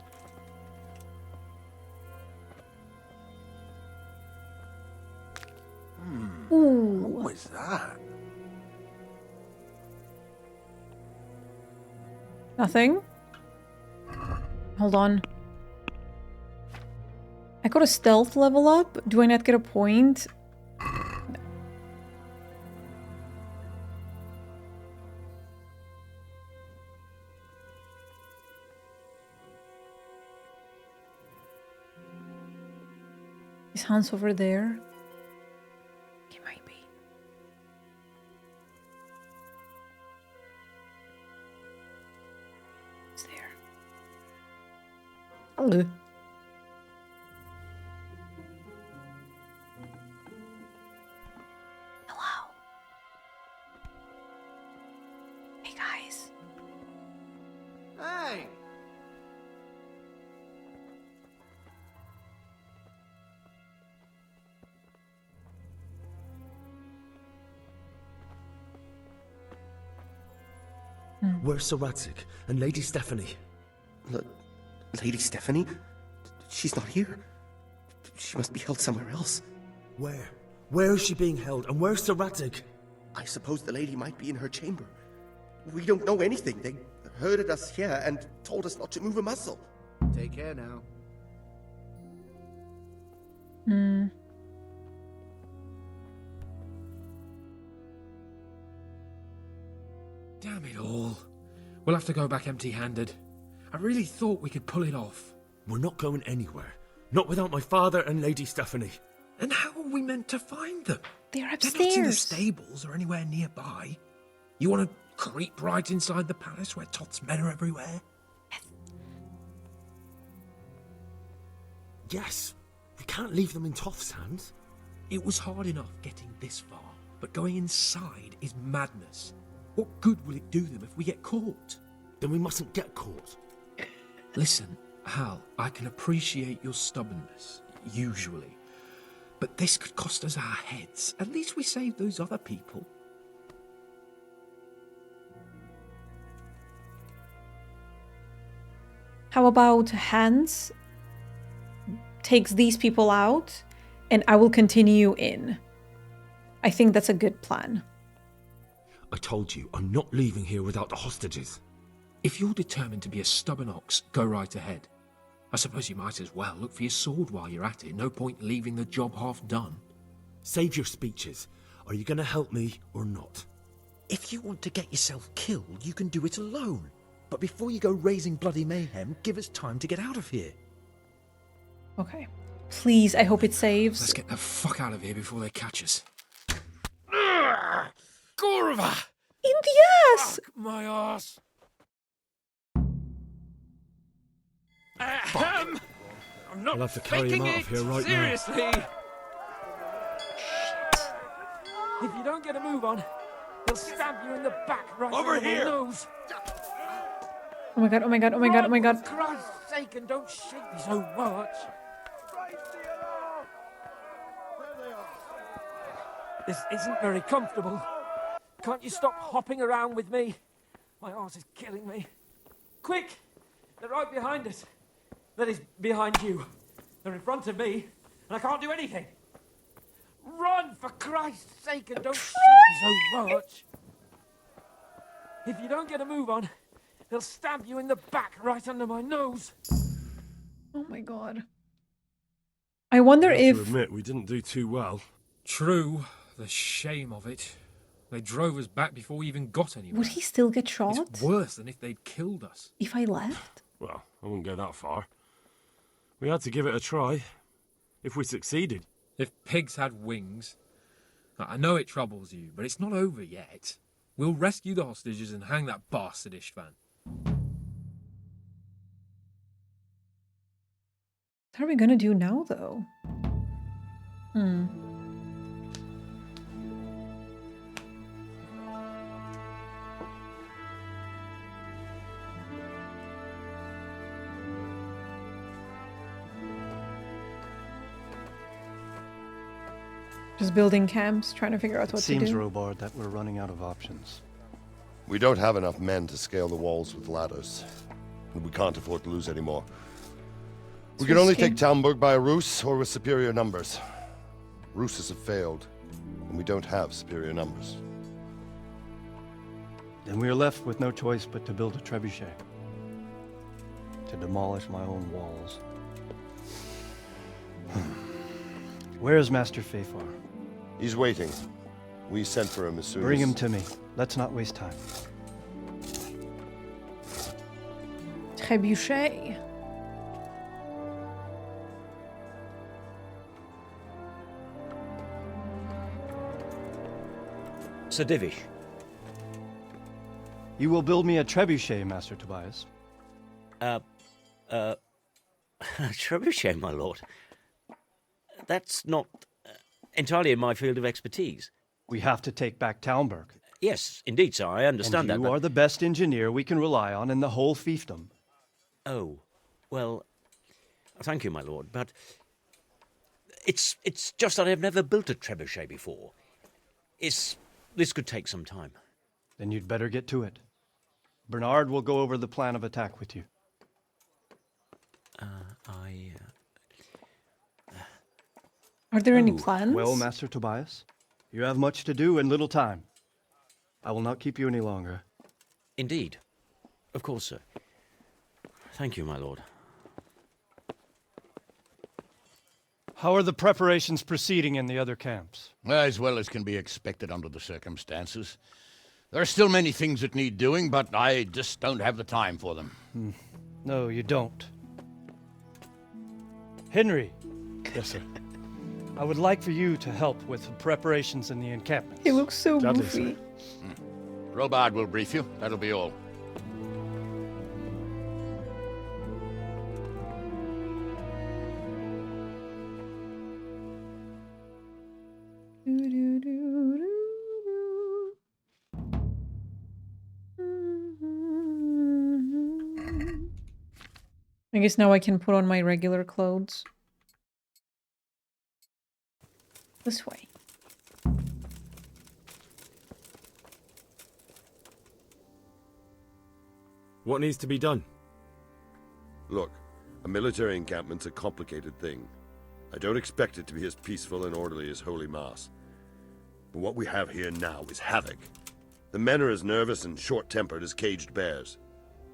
Ooh. What was that? Nothing? Hold on. I got a stealth level up. Do I not get a point? Is Hans over there? He might be. He's there. Hello. Hello. Hey guys. Hey! Where's Sir Radzig and Lady Stephanie? Lady Stephanie? She's not here. She must be held somewhere else. Where? Where is she being held? And where's Sir Radzig? I suppose the lady might be in her chamber. We don't know anything. They herded us here and told us not to move a muscle. Take care now. Hmm. Damn it all. We'll have to go back empty-handed. I really thought we could pull it off. We're not going anywhere. Not without my father and Lady Stephanie. And how are we meant to find them? They're They're not in the upstairs. stables or anywhere nearby. You want to creep right inside the palace where Toth's men are everywhere? Yes. We can't leave them in Toth's hands. It was hard enough getting this far, but going inside is madness. What good will it do them if we get caught? Then we mustn't get caught. Listen, Hal, I can appreciate your stubbornness, usually. But this could cost us our heads. At least we saved those other people. How about Hans takes these people out and I will continue in? I think that's a good plan. I told you, I'm not leaving here without the hostages. If you're determined to be a stubborn ox, go right ahead. I suppose you might as well look for your sword while you're at it. No point leaving the job half done. Save your speeches. Are you going to help me or not? If you want to get yourself killed, you can do it alone. But before you go raising bloody mayhem, give us time to get out of here. Okay. Please, I hope it saves. Let's get the fuck out of here before they catch us. Kurva! In the ass! Fuck my ass! I'm not I'll have to carry him out of here right seriously. now. If you don't get a move on, he'll stab you in the back right Over under the here. nose. Oh my god, oh my god, oh my god, oh my god. For Christ's sake, and don't shake me so much. This isn't very comfortable. Can't you stop hopping around with me? My arse is killing me. Quick! They're right behind us. That is, behind you. They're in front of me, and I can't do anything. Run, for Christ's sake, and don't shake me so much. If you don't get a move on, they'll stab you in the back right under my nose. Oh my god. I wonder I have if... to admit, we didn't do too well. True. The shame of it. They drove us back before we even got anywhere. Would he still get shot? It's worse than if they'd killed us. If I left? Well, I wouldn't go that far. We had to give it a try. If we succeeded. If pigs had wings... I know it troubles you, but it's not over yet. We'll rescue the hostages and hang that bastard Istvan. What are we gonna do now, though? Just building camps, trying to figure out what to Seems, do. Robard, that we're running out of options. We don't have enough men to scale the walls with ladders. And we can't afford to lose any more. We can only take Talmberg by a ruse or with superior numbers. Ruses have failed, and we don't have superior numbers. Then we are left with no choice but to build a trebuchet. To demolish my own walls. Where is Master Fafar? He's waiting. We sent for him as soon as... Bring him to me. Let's not waste time. Trebuchet. Sir Divish. You will build me a trebuchet, Master Tobias. Trebuchet, my lord. That's not entirely in my field of expertise. We have to take back Talmberg. Yes, indeed, sir. I understand and that. You are the best engineer we can rely on in the whole fiefdom. Oh, well, thank you, my lord, but it's just that I've never built a trebuchet before. This could take some time. Then you'd better get to it. Bernard will go over the plan of attack with you. Are there any plans? Well, Master Tobias, you have much to do and little time. I will not keep you any longer. Indeed. Of course, sir. Thank you, my lord. How are the preparations proceeding in the other camps? As well as can be expected under the circumstances. There are still many things that need doing, but I just don't have the time for them. No, you don't. Henry. Yes, sir. I would like for you to help with the preparations in the encampment. He looks so goofy. Robard will brief you. That'll be all. I guess now I can put on my regular clothes. This way. What needs to be done? Look, a military encampment's a complicated thing. I don't expect it to be as peaceful and orderly as Holy Mass. But what we have here now is havoc. The men are as nervous and short-tempered as caged bears.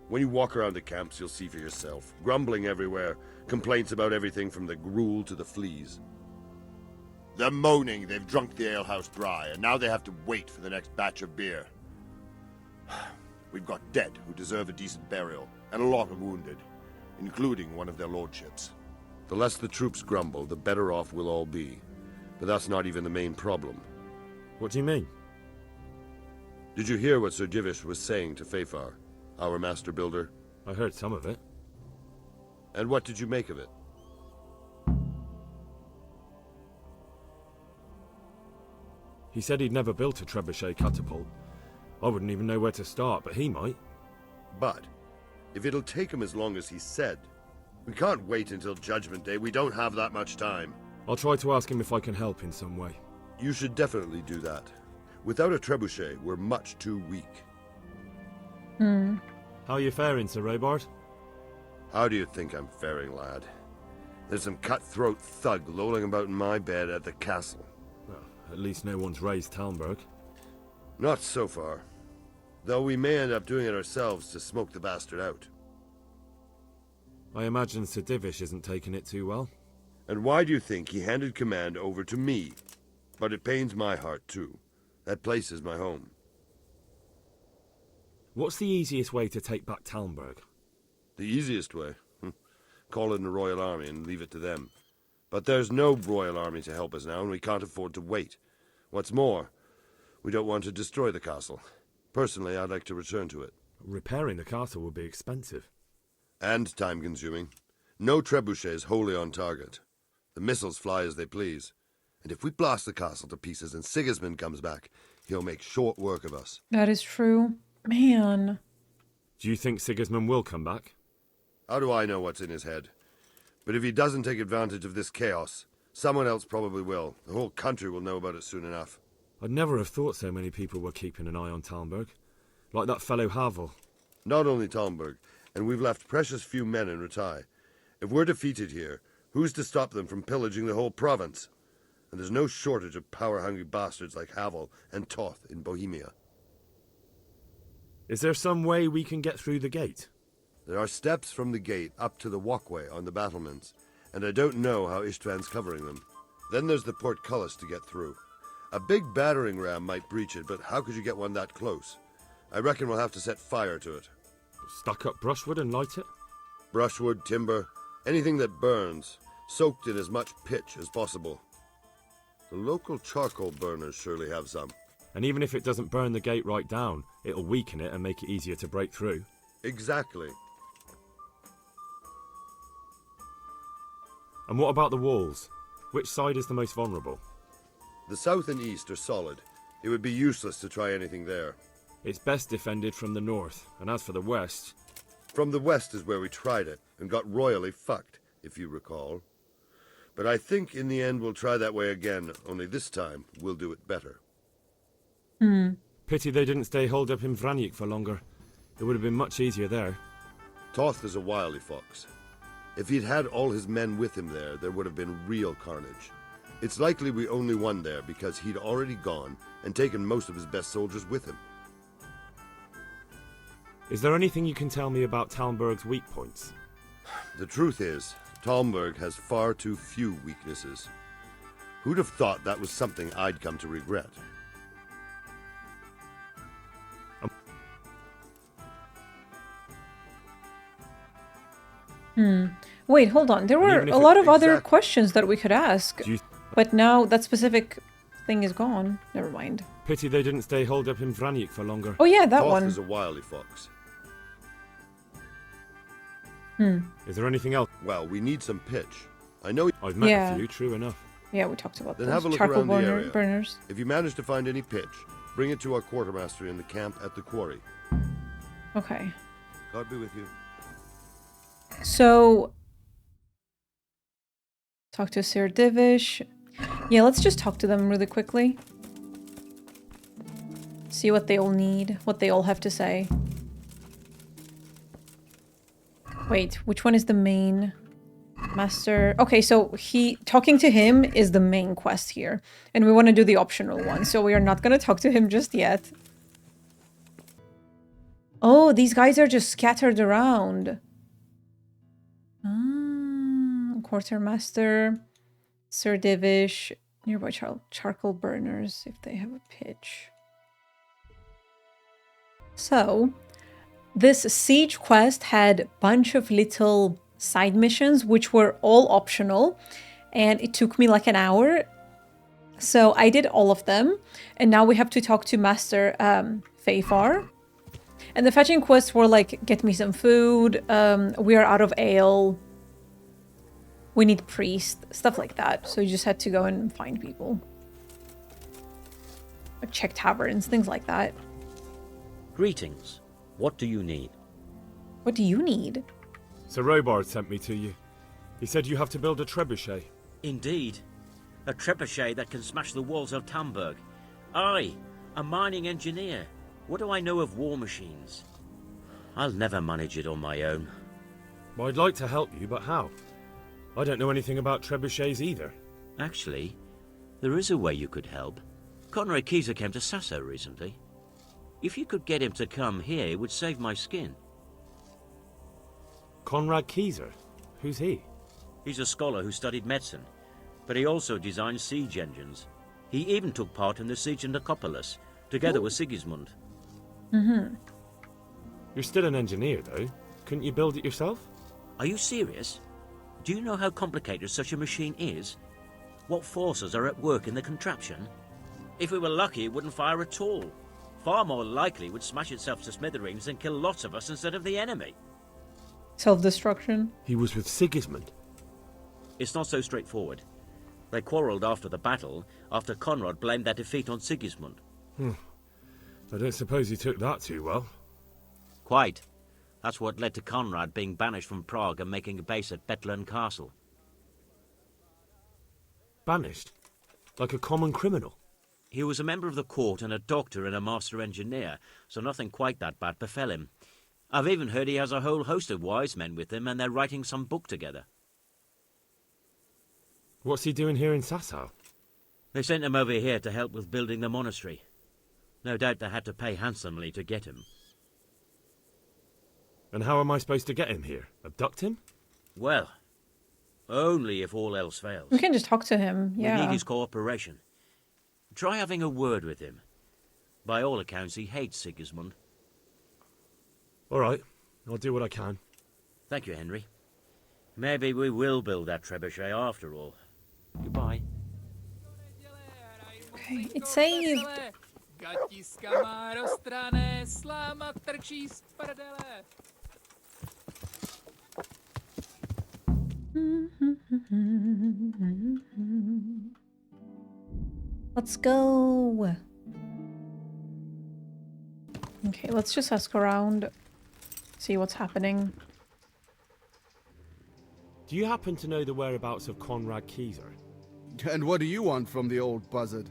When you walk around the camps, you'll see for yourself. Grumbling everywhere, complaints about everything from the gruel to the fleas. They're moaning they've drunk the alehouse dry, and now they have to wait for the next batch of beer. We've got dead who deserve a decent burial, and a lot of wounded, including one of their lordships. The less the troops grumble, the better off we'll all be. But that's not even the main problem. What do you mean? Did you hear what Sir Divish was saying to Fafar, our master builder? I heard some of it. And what did you make of it? He said he'd never built a trebuchet catapult. I wouldn't even know where to start, but he might. But, if it'll take him as long as he said, we can't wait until Judgment Day. We don't have that much time. I'll try to ask him if I can help in some way. You should definitely do that. Without a trebuchet, we're much too weak. How are you faring, Sir Robard? How do you think I'm faring, lad? There's some cutthroat thug lolling about in my bed at the castle. Well, at least no one's raised Talmberg. Not so far. Though we may end up doing it ourselves to smoke the bastard out. I imagine Sir Divish isn't taking it too well. And why do you think he handed command over to me? But it pains my heart, too. That place is my home. What's the easiest way to take back Talmberg? The easiest way? Call in the Royal Army and leave it to them. But there's no Royal Army to help us now, and we can't afford to wait. What's more, we don't want to destroy the castle. Personally, I'd like to return to it. Repairing the castle would be expensive. And time-consuming. No trebuchets wholly on target. The missiles fly as they please. And if we blast the castle to pieces and Sigismund comes back, he'll make short work of us. That is true. Man. Do you think Sigismund will come back? How do I know what's in his head? But if he doesn't take advantage of this chaos, someone else probably will. The whole country will know about it soon enough. I'd never have thought so many people were keeping an eye on Talmberg. Like that fellow Havel. Not only Talmberg, and we've left precious few men in Ratai. If we're defeated here, who's to stop them from pillaging the whole province? And there's no shortage of power-hungry bastards like Havel and Toth in Bohemia. Is there some way we can get through the gate? There are steps from the gate up to the walkway on the battlements, and I don't know how Istvan's covering them. Then there's the portcullis to get through. A big battering ram might breach it, but how could you get one that close? I reckon we'll have to set fire to it. Stack up brushwood and light it? Brushwood, timber, anything that burns, soaked in as much pitch as possible. The local charcoal burners surely have some. And even if it doesn't burn the gate right down, it'll weaken it and make it easier to break through. Exactly. And what about the walls? Which side is the most vulnerable? The south and east are solid. It would be useless to try anything there. It's best defended from the north, and as for the west... From the west is where we tried it, and got royally fucked, if you recall. But I think in the end we'll try that way again, only this time we'll do it better. Pity they didn't stay holed up in Vranik for longer. It would have been much easier there. Toth is a wily fox. If he'd had all his men with him there would have been real carnage. It's likely we only won there because he'd already gone and taken most of his best soldiers with him. Is there anything you can tell me about Talmberg's weak points? The truth is, Talmberg has far too few weaknesses. Who'd have thought that was something I'd come to regret? Wait, hold on. There were a lot of other questions that we could ask. But now that specific thing is gone. Never mind. Pity they didn't stay holed up in Vranik for longer. Oh yeah, that Toth one. is a wily fox. Is there anything else? Well, we need some pitch. I know I've met Yeah. a few, true enough. Yeah, we talked about Then those have a look charcoal around the area. burners. If you manage to find any pitch, bring it to our quartermaster in the camp at the quarry. Okay. God be with you. So, talk to Sir Divish. Yeah, let's just talk to them really quickly. See what they all need, what they all have to say. Wait, which one is the main master? Okay, so talking to him is the main quest here. And we want to do the optional one, so we are not going to talk to him just yet. Oh, these guys are just scattered around. Quartermaster, Sir Divish, nearby charcoal burners if they have a pitch. So, this siege quest had a bunch of little side missions which were all optional, and it took me like an hour. So I did all of them, and now we have to talk to Master Fafar. And the fetching quests were like, get me some food, we are out of ale, we need priest, stuff like that. So you just had to go and find people. Like check taverns, things like that. Greetings. What do you need? What do you need? Sir Robard sent me to you. He said you have to build a trebuchet. Indeed. A trebuchet that can smash the walls of Talmberg. I, a mining engineer. What do I know of war machines? I'll never manage it on my own. Well, I'd like to help you, but how? I don't know anything about trebuchets either. Actually, there is a way you could help. Conrad Kieser came to Sasso recently. If you could get him to come here, it would save my skin. Conrad Kieser? Who's he? He's a scholar who studied medicine, but he also designed siege engines. He even took part in the siege of Nicopolis, together with Sigismund. You're still an engineer, though. Couldn't you build it yourself? Are you serious? Do you know how complicated such a machine is? What forces are at work in the contraption? If we were lucky, it wouldn't fire at all. Far more likely it would smash itself to smithereens and kill lots of us instead of the enemy. Self-destruction. He was with Sigismund. It's not so straightforward. They quarrelled after the battle, after Conrad blamed their defeat on Sigismund. I don't suppose he took that too well. Quite. That's what led to Conrad being banished from Prague and making a base at Betlen Castle. Banished? Like a common criminal? He was a member of the court and a doctor and a master engineer, so nothing quite that bad befell him. I've even heard he has a whole host of wise men with him and they're writing some book together. What's he doing here in Sasau? They sent him over here to help with building the monastery. No doubt they had to pay handsomely to get him. And how am I supposed to get him here? Abduct him? Well, only if all else fails. We can just talk to him, yeah. We need his cooperation. Try having a word with him. By all accounts, he hates Sigismund. All right, I'll do what I can. Thank you, Henry. Maybe we will build that trebuchet after all. Goodbye. Okay, it's saved. Let's go. Okay, let's just ask around, see what's happening. Do you happen to know the whereabouts of Conrad Kieser? And what do you want from the old buzzard?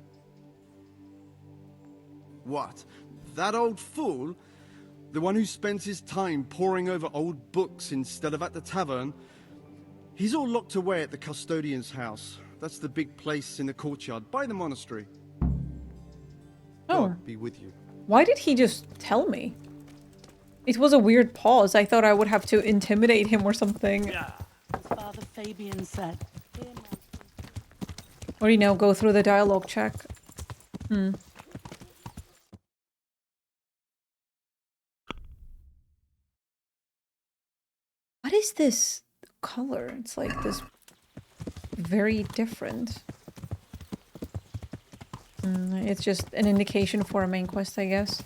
What? That old fool? The one who spends his time poring over old books instead of at the tavern? He's all locked away at the custodian's house. That's the big place in the courtyard by the monastery. Oh. God be with you. Why did he just tell me? It was a weird pause. I thought I would have to intimidate him or something. Father Fabian said. Or, you know, go through the dialogue check. Hmm. What is this color? It's like this very different. It's just an indication for a main quest, I guess.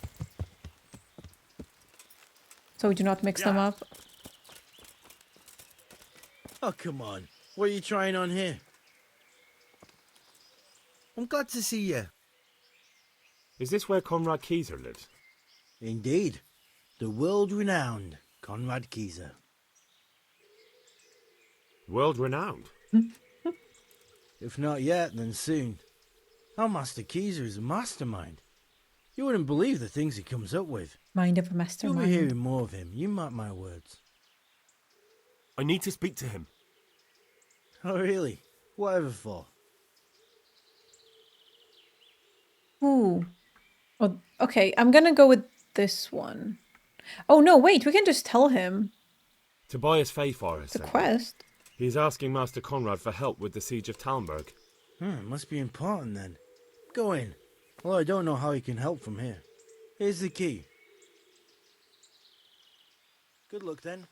So we do not mix them up. Oh, come on. What are you trying on here? I'm glad to see you. Is this where Conrad Keyser lives? Indeed. The world-renowned Conrad Keyser. World-renowned? If not yet, then soon. Our Master Keyser is a mastermind. You wouldn't believe the things he comes up with. Mind of a mastermind. You'll be hearing more of him, you mark my words. I need to speak to him. Oh, really? Whatever for? Ooh. Oh, okay, I'm gonna go with this one. Oh, no, wait, we can just tell him. Tobias Fayfar has The sent quest? me. He's asking Master Conrad for help with the siege of Talmberg. It must be important then. Go in. Well, I don't know how he can help from here. Here's the key. Good luck then.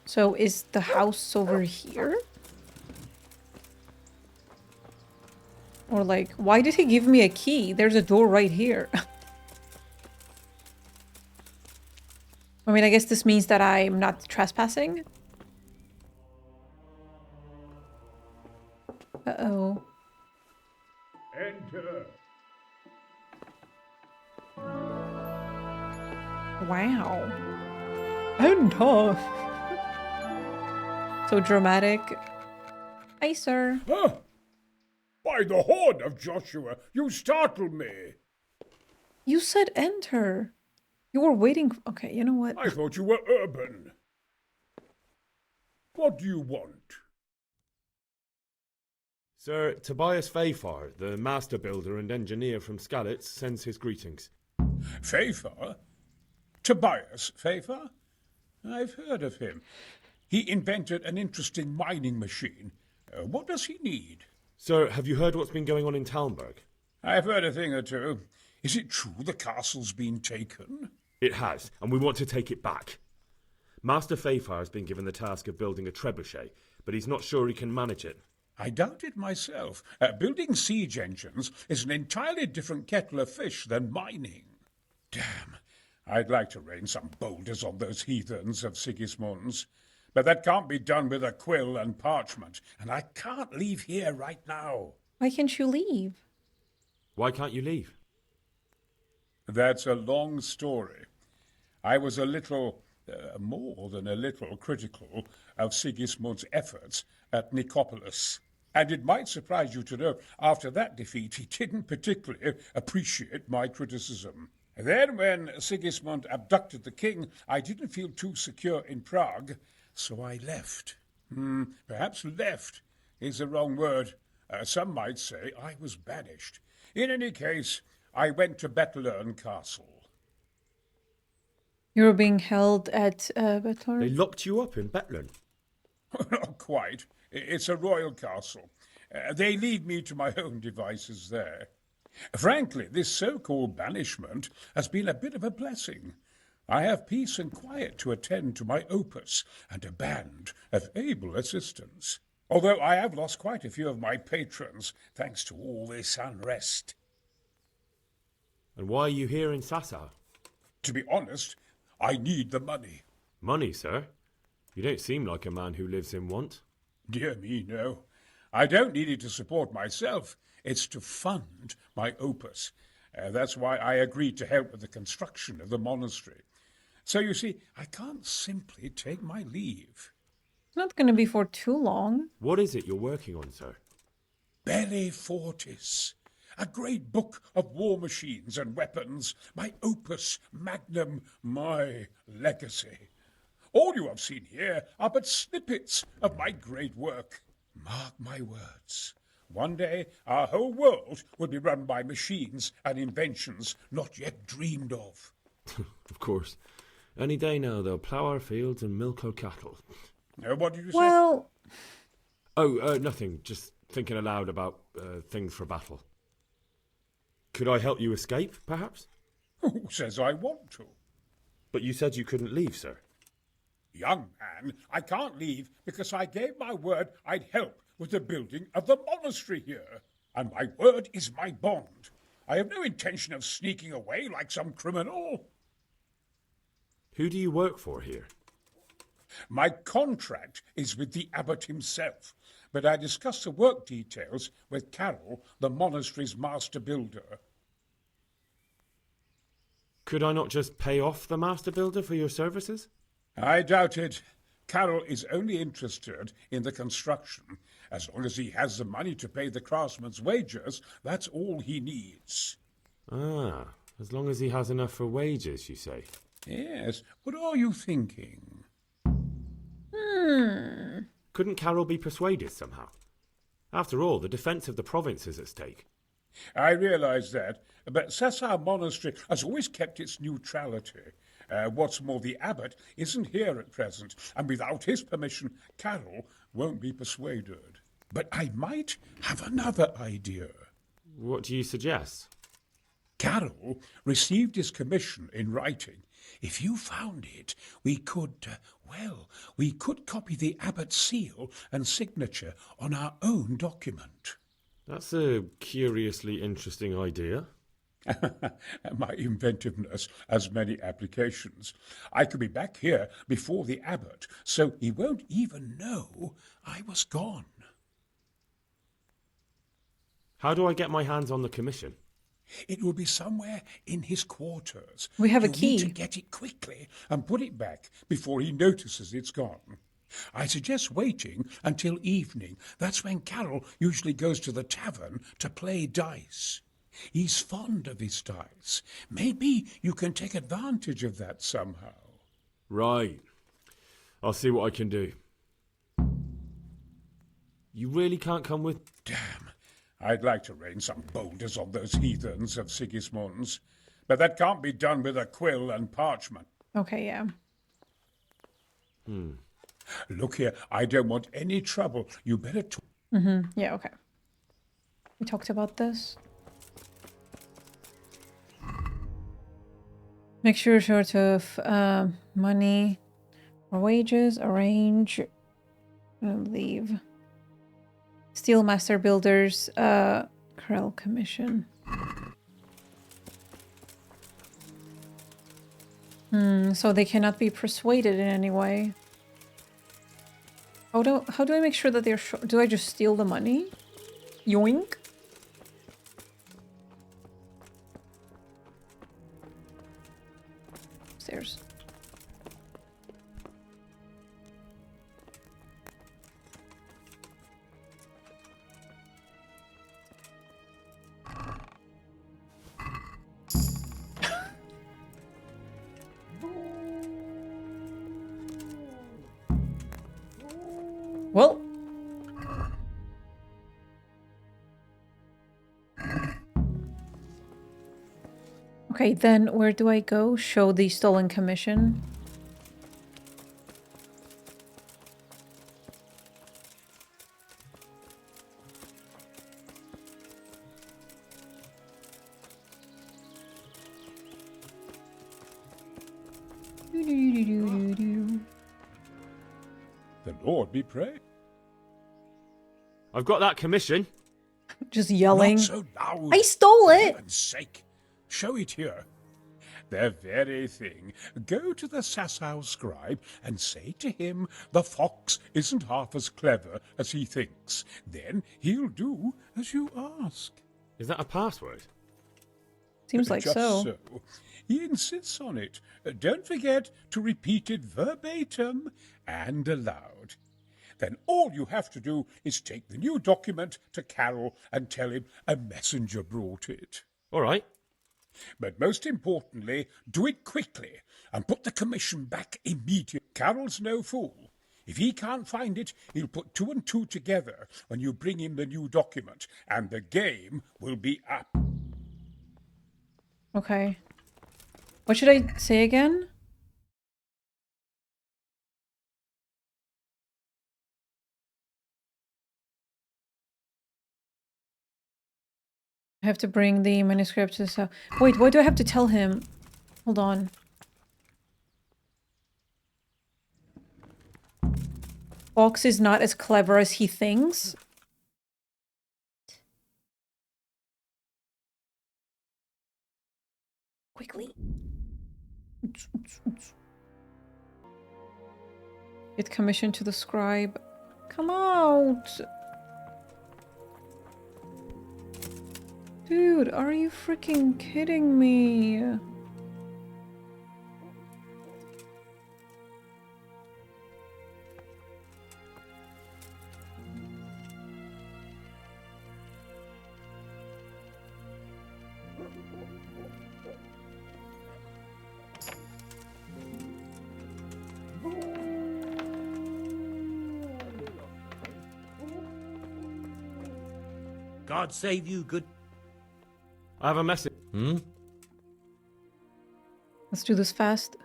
So is the house over here? Or like, why did he give me a key? There's a door right here. I mean, I guess this means that I'm not trespassing. Uh-oh. Enter. Wow. And Toth. So dramatic. Hi, sir. Huh? By the horn of Joshua, you startled me. You said enter. You were waiting. Okay, you know what? I thought you were urban. What do you want? Sir Tobias Fayfar, the master builder and engineer from Skalitz, sends his greetings. Fayfar? Tobias Fayfar? I've heard of him. He invented an interesting mining machine. What does he need? Sir, have you heard what's been going on in Talmberg? I've heard a thing or two. Is it true the castle's been taken? It has, and we want to take it back. Master Fayfar has been given the task of building a trebuchet, but he's not sure he can manage it. I doubt it myself. Building siege engines is an entirely different kettle of fish than mining. Damn, I'd like to rain some boulders on those heathens of Sigismund's. But that can't be done with a quill and parchment, and I can't leave here right now. Why can't you leave? Why can't you leave? That's a long story. I was a little, more than a little, critical of Sigismund's efforts at Nicopolis. And it might surprise you to know, after that defeat, he didn't particularly appreciate my criticism. Then, when Sigismund abducted the king, I didn't feel too secure in Prague, so I left. Perhaps left is the wrong word. Some might say I was banished. In any case, I went to Bettelern Castle. You were being held at Bettelern? They locked you up in Bettelern? Not quite. It's a royal castle. They leave me to my own devices there. Frankly, this so-called banishment has been a bit of a blessing. I have peace and quiet to attend to my opus and a band of able assistants. Although I have lost quite a few of my patrons, thanks to all this unrest. And why are you here in Sassa? To be honest, I need the money. Money, sir? You don't seem like a man who lives in want. Dear me, no. I don't need it to support myself. It's to fund my opus. That's why I agreed to help with the construction of the monastery. So you see, I can't simply take my leave. It's not going to be for too long. What is it you're working on, sir? Belli Fortis. A great book of war machines and weapons. My opus magnum, my legacy. All you have seen here are but snippets of my great work. Mark my words. One day, our whole world will be run by machines and inventions not yet dreamed of. Of course. Any day now, they'll plough our fields and milk our cattle. What did you say? Well... Oh, nothing. Just thinking aloud about things for battle. Could I help you escape, perhaps? Who says I want to? But you said you couldn't leave, sir. Young man, I can't leave because I gave my word I'd help with the building of the monastery here. And my word is my bond. I have no intention of sneaking away like some criminal. Who do you work for here? My contract is with the abbot himself, but I discussed the work details with Carol, the monastery's master builder. Could I not just pay off the master builder for your services? I doubt it. Carol is only interested in the construction. As long as he has the money to pay the craftsman's wages, that's all he needs. Ah, as long as he has enough for wages, you say? Yes. What are you thinking? Couldn't Carol be persuaded somehow? After all, the defence of the province is at stake. I realize that, but Sasau Monastery has always kept its neutrality. What's more, the abbot isn't here at present, and without his permission, Carol won't be persuaded. But I might have another idea. What do you suggest? Carol received his commission in writing. If you found it, we could copy the abbot's seal and signature on our own document. That's a curiously interesting idea. My inventiveness has many applications. I could be back here before the abbot, so he won't even know I was gone. How do I get my hands on the commission? It will be somewhere in his quarters. We have a You'll key. need to get it quickly and put it back before he notices it's gone. I suggest waiting until evening. That's when Carol usually goes to the tavern to play dice. He's fond of his dice. Maybe you can take advantage of that somehow. Right. I'll see what I can do. You really can't come with... Damn. I'd like to rain some boulders on those heathens of Sigismund's, but that can't be done with a quill and parchment. Okay, yeah. Look here, I don't want any trouble. You better talk. Yeah, okay. We talked about this. Make sure sort of money or wages, arrange, leave. Steel master builders, Krell commission. So they cannot be persuaded in any way. How do I make sure that they're sure? Do I just steal the money? Yoink. Upstairs. Well. Okay, then where do I go? Show the stolen commission. The Lord be praised. I've got that commission. Just yelling. Not so loud. I stole For it! heaven's sake. Show it here. The very thing. Go to the Sasau scribe and say to him the fox isn't half as clever as he thinks. Then he'll do as you ask. Is that a password? Seems like Just so. He insists on it. Don't forget to repeat it verbatim and aloud. Then all you have to do is take the new document to Carol and tell him a messenger brought it. All right. But most importantly, do it quickly and put the commission back immediately. Carol's no fool. If he can't find it, he'll put 2 and 2 together when you bring him the new document, and the game will be up. Okay. What should I say again? I have to bring the manuscript to the... Wait, why do I have to tell him? Hold on. Fox is not as clever as he thinks. Quickly. Get commission to the scribe. Come out! Dude, are you freaking kidding me? God save you, good... I have a message. Let's do this fast.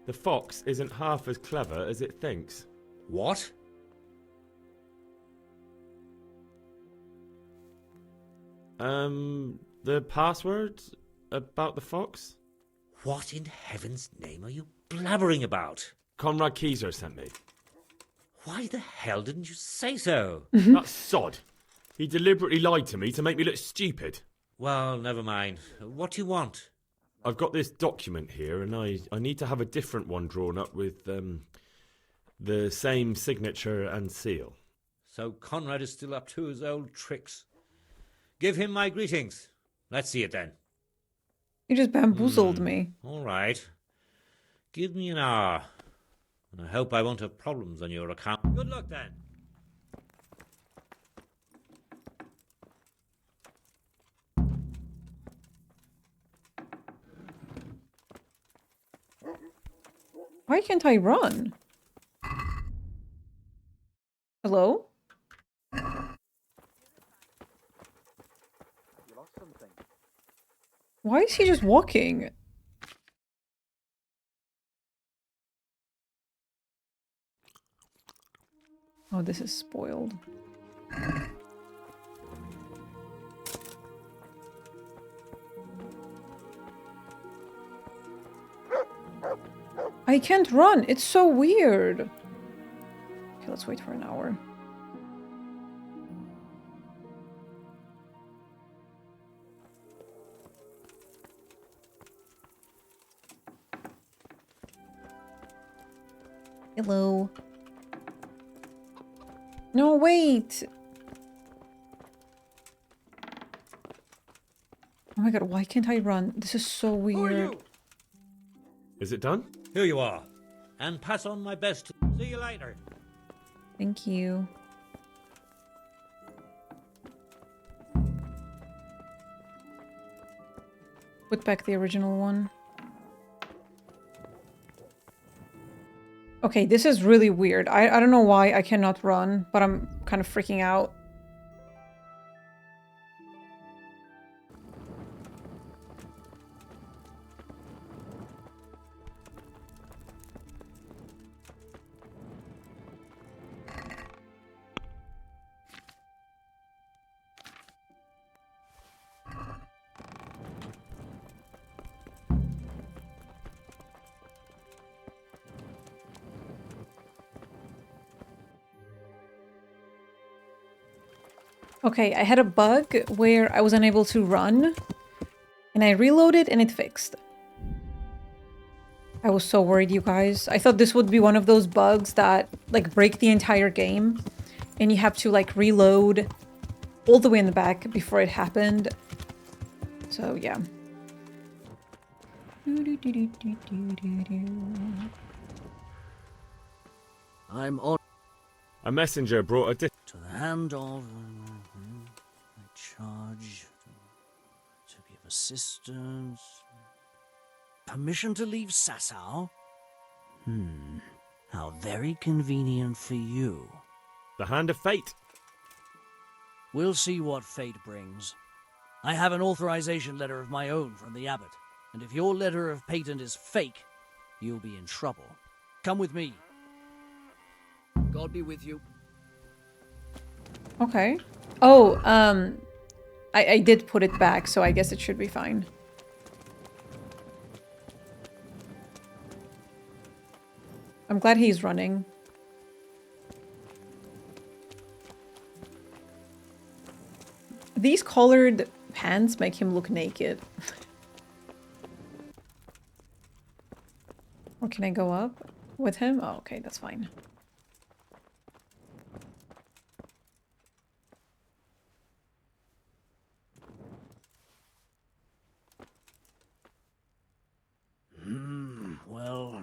The fox isn't half as clever as it thinks. What? The password about the fox? What in heaven's name are you blabbering about? Conrad Keyser sent me. Why the hell didn't you say so? That sod. He deliberately lied to me to make me look stupid. Well, never mind. What do you want? I've got this document here, and I need to have a different one drawn up with the same signature and seal. So Conrad is still up to his old tricks. Give him my greetings. Let's see it then. You just bamboozled me. All right. Give me an hour. And I hope I won't have problems on your account. Good luck then. Why can't I run? Hello? Why is he just walking? Oh, this is spoiled. I can't run. It's so weird. Okay, let's wait for an hour. Hello. No, wait. Oh my god, why can't I run? This is so weird. Is it done? Here you are. And pass on my best. See you later. Thank you. Put back the original one. Okay, this is really weird. I don't know why I cannot run, but I'm kind of freaking out. Okay, I had a bug where I was unable to run, and I reloaded and it fixed. I was so worried, you guys. I thought this would be one of those bugs that, like, break the entire game, and you have to, like, reload all the way in the back before it happened. So, yeah. I'm on. A messenger brought a To the hand of... I charge to give assistance. Permission to leave Sasau? How very convenient for you. The hand of fate. We'll see what fate brings. I have an authorization letter of my own from the abbot, and if your letter of patent is fake, you'll be in trouble. Come with me. God be with you. Okay. Oh, I did put it back, so I guess it should be fine. I'm glad he's running. These colored pants make him look naked. Or can I go up with him? Oh, okay, that's fine. Well,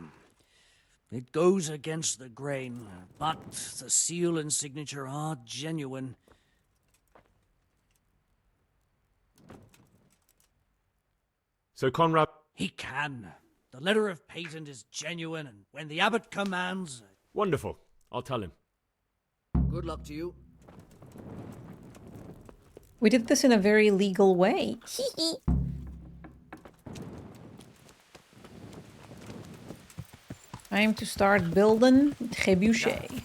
it goes against the grain, but the seal and signature are genuine. So Conrad... He can. The letter of patent is genuine, and when the abbot commands... Wonderful. I'll tell him. Good luck to you. We did this in a very legal way. Time to start building trebuchet.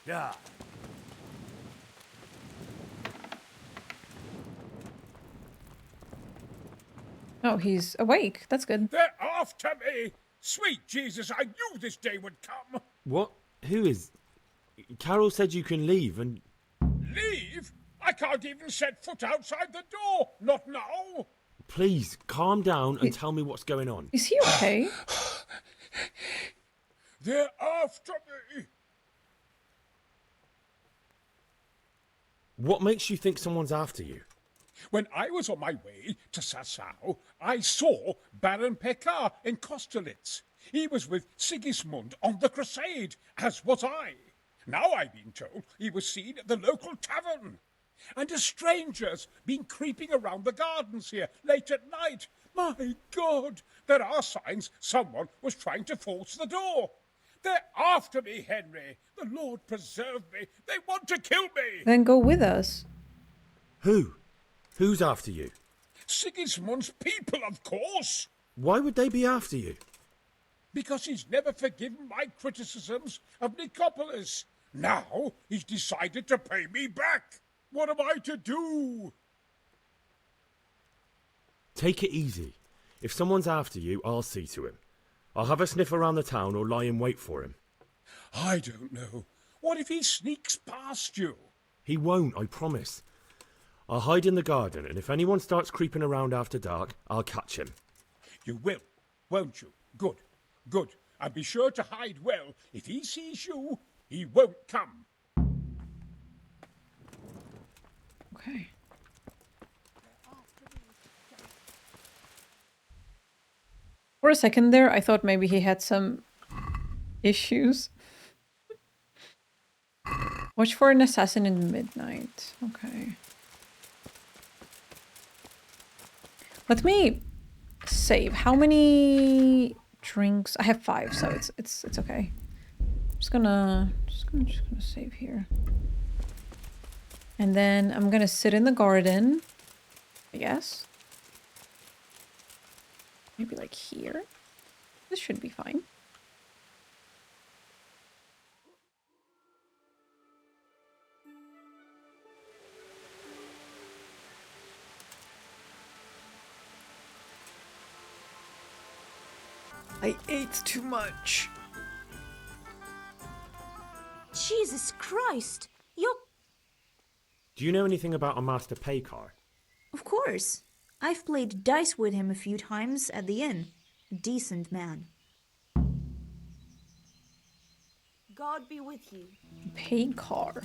Yeah. Oh, he's awake. That's good. They're after me! Sweet Jesus, I knew this day would come! What? Who is... Carol said you can leave and... Leave? I can't even set foot outside the door! Not now! Please, calm down and tell me what's going on. Is he okay? They're after me! What makes you think someone's after you? When I was on my way to Sassau, I saw Baron Pekar in Kostelitz. He was with Sigismund on the crusade, as was I. Now I've been told he was seen at the local tavern. And a stranger's been creeping around the gardens here late at night. My God, there are signs someone was trying to force the door. They're after me, Henry. The Lord preserve me. They want to kill me. Then go with us. Who? Who's after you? Sigismund's people, of course. Why would they be after you? Because he's never forgiven my criticisms of Nicopolis. Now he's decided to pay me back. What am I to do? Take it easy. If someone's after you, I'll see to him. I'll have a sniff around the town or lie in wait for him. I don't know. What if he sneaks past you? He won't, I promise. I'll hide in the garden, and if anyone starts creeping around after dark, I'll catch him. You will, won't you? Good, good. And be sure to hide well. If he sees you, he won't come. Okay. For a second there, I thought maybe he had some issues. Watch for an assassin in midnight. Okay. Let me save. How many drinks? I have 5, so it's okay. Just gonna save here. And then I'm gonna sit in the garden, I guess. Maybe like here. This should be fine. I ate too much. Jesus Christ! You're... Do you know anything about a Master Pekar? Of course. I've played dice with him a few times at the inn. Decent man. God be with you. Pekar.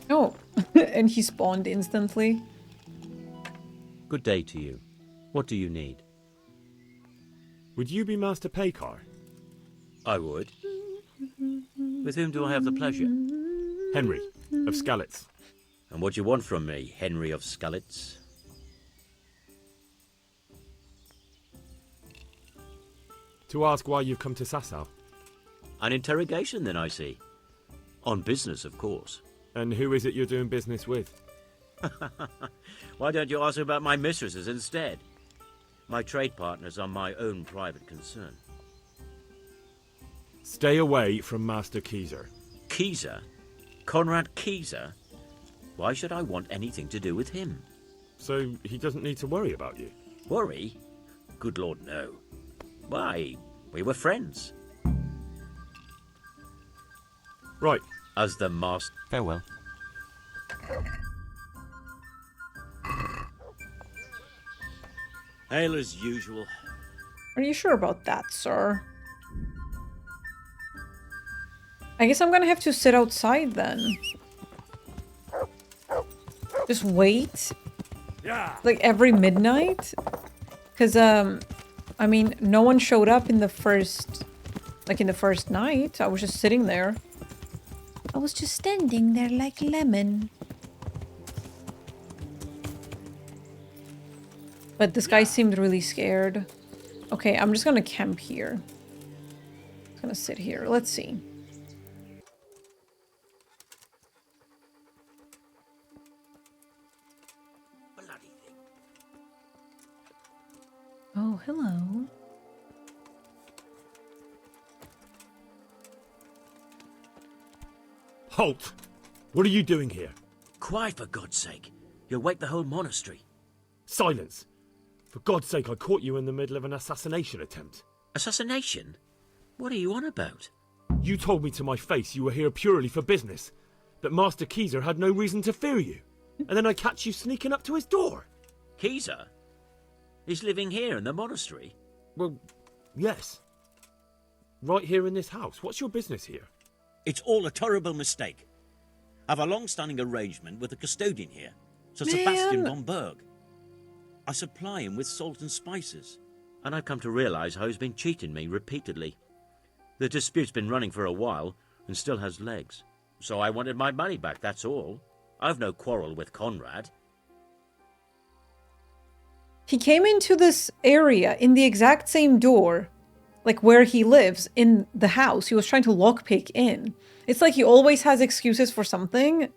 Oh, and he spawned instantly. Good day to you. What do you need? Would you be Master Pekar? I would. With whom do I have the pleasure? Henry, of Skalitz. And what do you want from me, Henry of Skalitz? To ask why you've come to Sassau. An interrogation, then, I see. On business, of course. And who is it you're doing business with? Why don't you ask about my mistresses instead? My trade partners are my own private concern. Stay away from Master Keyser. Keyser? Conrad Keyser? Why should I want anything to do with him? So he doesn't need to worry about you? Worry? Good Lord, no. Why, we were friends. Right. As the master... Farewell. Hail as usual. Are you sure about that, sir? I guess I'm gonna have to sit outside then. Just wait? Like every midnight? Because, I mean, no one showed up in the first... Like in the first night. I was just sitting there. I was just standing there like lemon. But this guy seemed really scared. Okay, I'm just gonna camp here. I'm gonna sit here. Let's see. Oh, hello. Halt! What are you doing here? Quiet, for God's sake. You'll wake the whole monastery. Silence! For God's sake, I caught you in the middle of an assassination attempt. Assassination? What are you on about? You told me to my face you were here purely for business. That Master Keyser had no reason to fear you. And then I catch you sneaking up to his door. Keyser? He's living here in the monastery? Well, yes. Right here in this house. What's your business here? It's all a terrible mistake. I've a long-standing arrangement with the custodian here, Sir Sebastian von Berg. I supply him with salt and spices, and I've come to realise how he's been cheating me repeatedly. The dispute's been running for a while and still has legs, so I wanted my money back, that's all. I've no quarrel with Conrad. He came into this area in the exact same door, like where he lives, in the house. He was trying to lockpick in. It's like he always has excuses for something.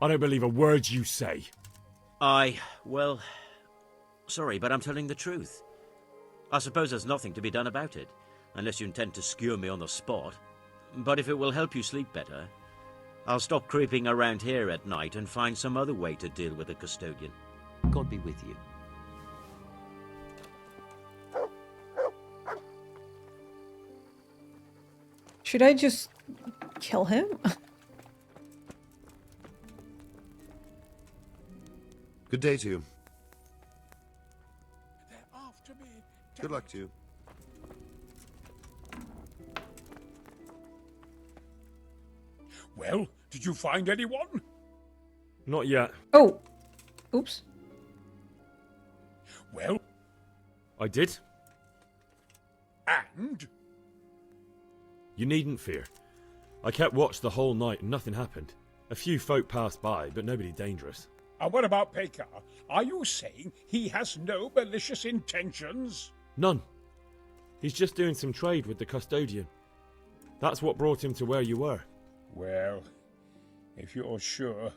I don't believe a word you say. Well, sorry, but I'm telling the truth. I suppose there's nothing to be done about it, unless you intend to skewer me on the spot. But if it will help you sleep better, I'll stop creeping around here at night and find some other way to deal with the custodian. God be with you. Should I just kill him? Good day to you. Good luck to you. Well, did you find anyone? Not yet. Oh. Oops. Well? I did. And? You needn't fear. I kept watch the whole night and nothing happened. A few folk passed by, but nobody dangerous. And what about Pekar? Are you saying he has no malicious intentions? None. He's just doing some trade with the custodian. That's what brought him to where you were. Well, if you're sure,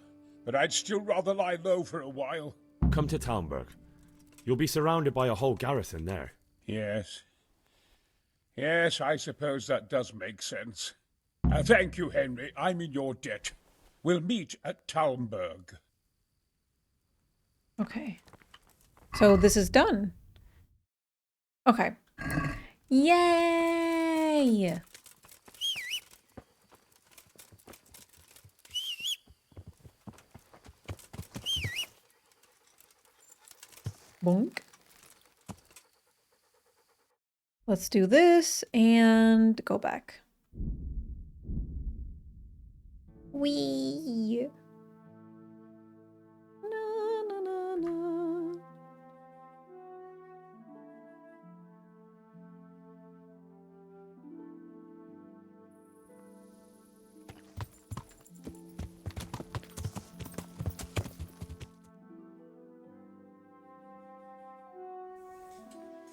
but I'd still rather lie low for a while. Come to Talmberg. You'll be surrounded by a whole garrison there. Yes. Yes, I suppose that does make sense. Thank you, Henry. I'm in your debt. We'll meet at Talmberg. Okay. So this is done. Okay. Yay! Bonk. Let's do this and go back. Wee. Na, na, na, na.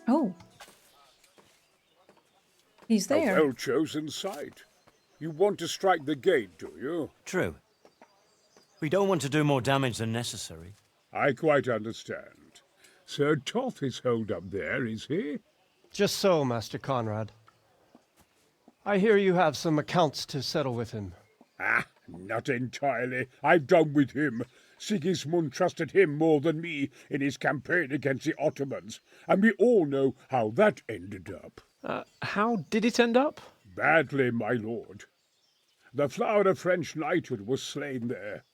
Oh. He's there. A well-chosen site. You want to strike the gate, do you? True. We don't want to do more damage than necessary. I quite understand. Sir Toth is holed up there, is he? Just so, Master Conrad. I hear you have some accounts to settle with him. Ah, not entirely. I've done with him. Sigismund trusted him more than me in his campaign against the Ottomans, and we all know how that ended up. How did it end up? Badly, my lord. The flower of French knighthood was slain there.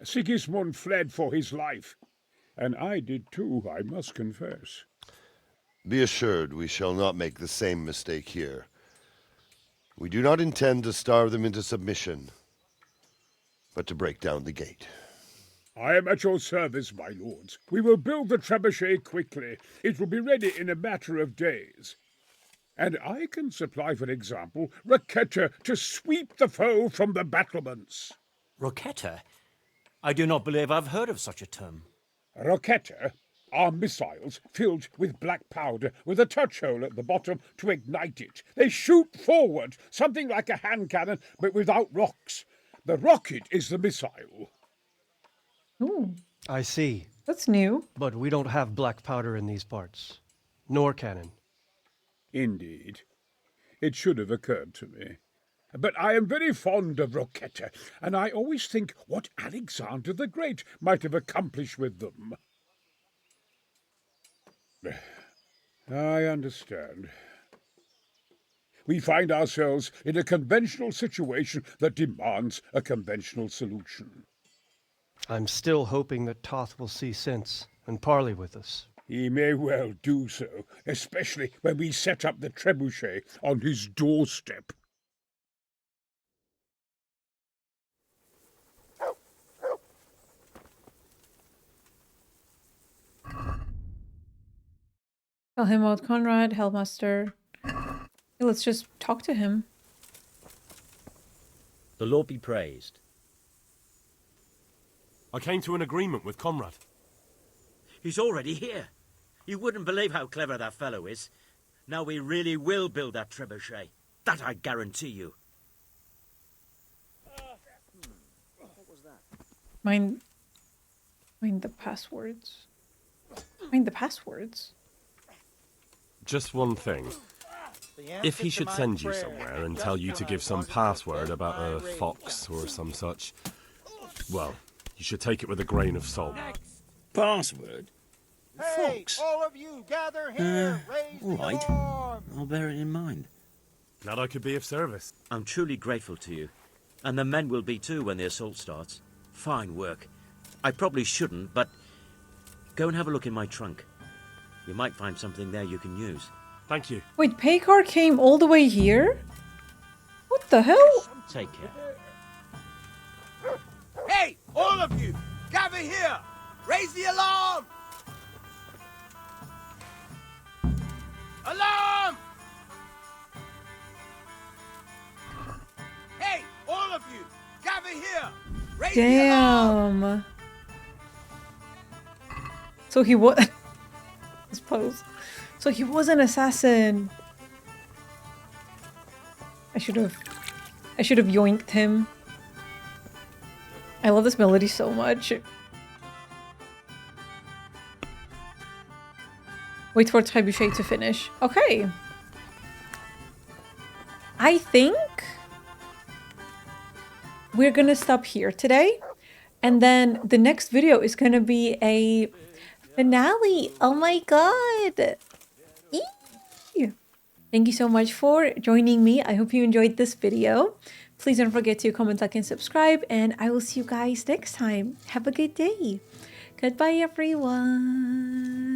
Sigismund fled for his life, and I did too, I must confess. Be assured we shall not make the same mistake here. We do not intend to starve them into submission, but to break down the gate. I am at your service, my lords. We will build the trebuchet quickly. It will be ready in a matter of days. And I can supply, for example, Roquetta to sweep the foe from the battlements. Roquetta? I do not believe I've heard of such a term. Roquetta are missiles filled with black powder with a touch hole at the bottom to ignite it. They shoot forward, something like a hand cannon, but without rocks. The rocket is the missile. Ooh, I see. that's new. But we don't have black powder in these parts. Nor cannon. Indeed. It should have occurred to me. But I am very fond of Roquetta, and I always think what Alexander the Great might have accomplished with them. I understand. We find ourselves in a conventional situation that demands a conventional solution. I'm still hoping that Toth will see sense and parley with us. He may well do so, especially when we set up the trebuchet on his doorstep. Tell him about Conrad, Hellmaster. Let's just talk to him. The Lord be praised. I came to an agreement with Conrad. He's already here. You wouldn't believe how clever that fellow is. Now we really will build that trebuchet. That I guarantee you. What was that? Mind the passwords. Mind the passwords. Just one thing. If he should send you somewhere and tell you to give some password about a fox or some such, well, you should take it with a grain of salt. Password? Hey, Fox? all of you, gather here. Raise All the right. alarm. I'll bear it in mind. Glad I could be of service. I'm truly grateful to you. And the men will be too when the assault starts. Fine work. I probably shouldn't, but go and have a look in my trunk. You might find something there you can use. Thank you. Wait, Paykar came all the way here? What the hell? Take care. Hey, all of you, gather here. Raise the alarm. Alarm! Hey, all of you, gather here. Raise the alarm. Damn. So he was... His pose. So he was an assassin. I should have yoinked him. I love this melody so much. Wait for Trebuchet to finish. Okay. I think we're gonna stop here today. And then the next video is gonna be a finale. Oh my god. Eee. Thank you so much for joining me. I hope you enjoyed this video. Please don't forget to comment, like, and subscribe. And I will see you guys next time. Have a good day. Goodbye, everyone.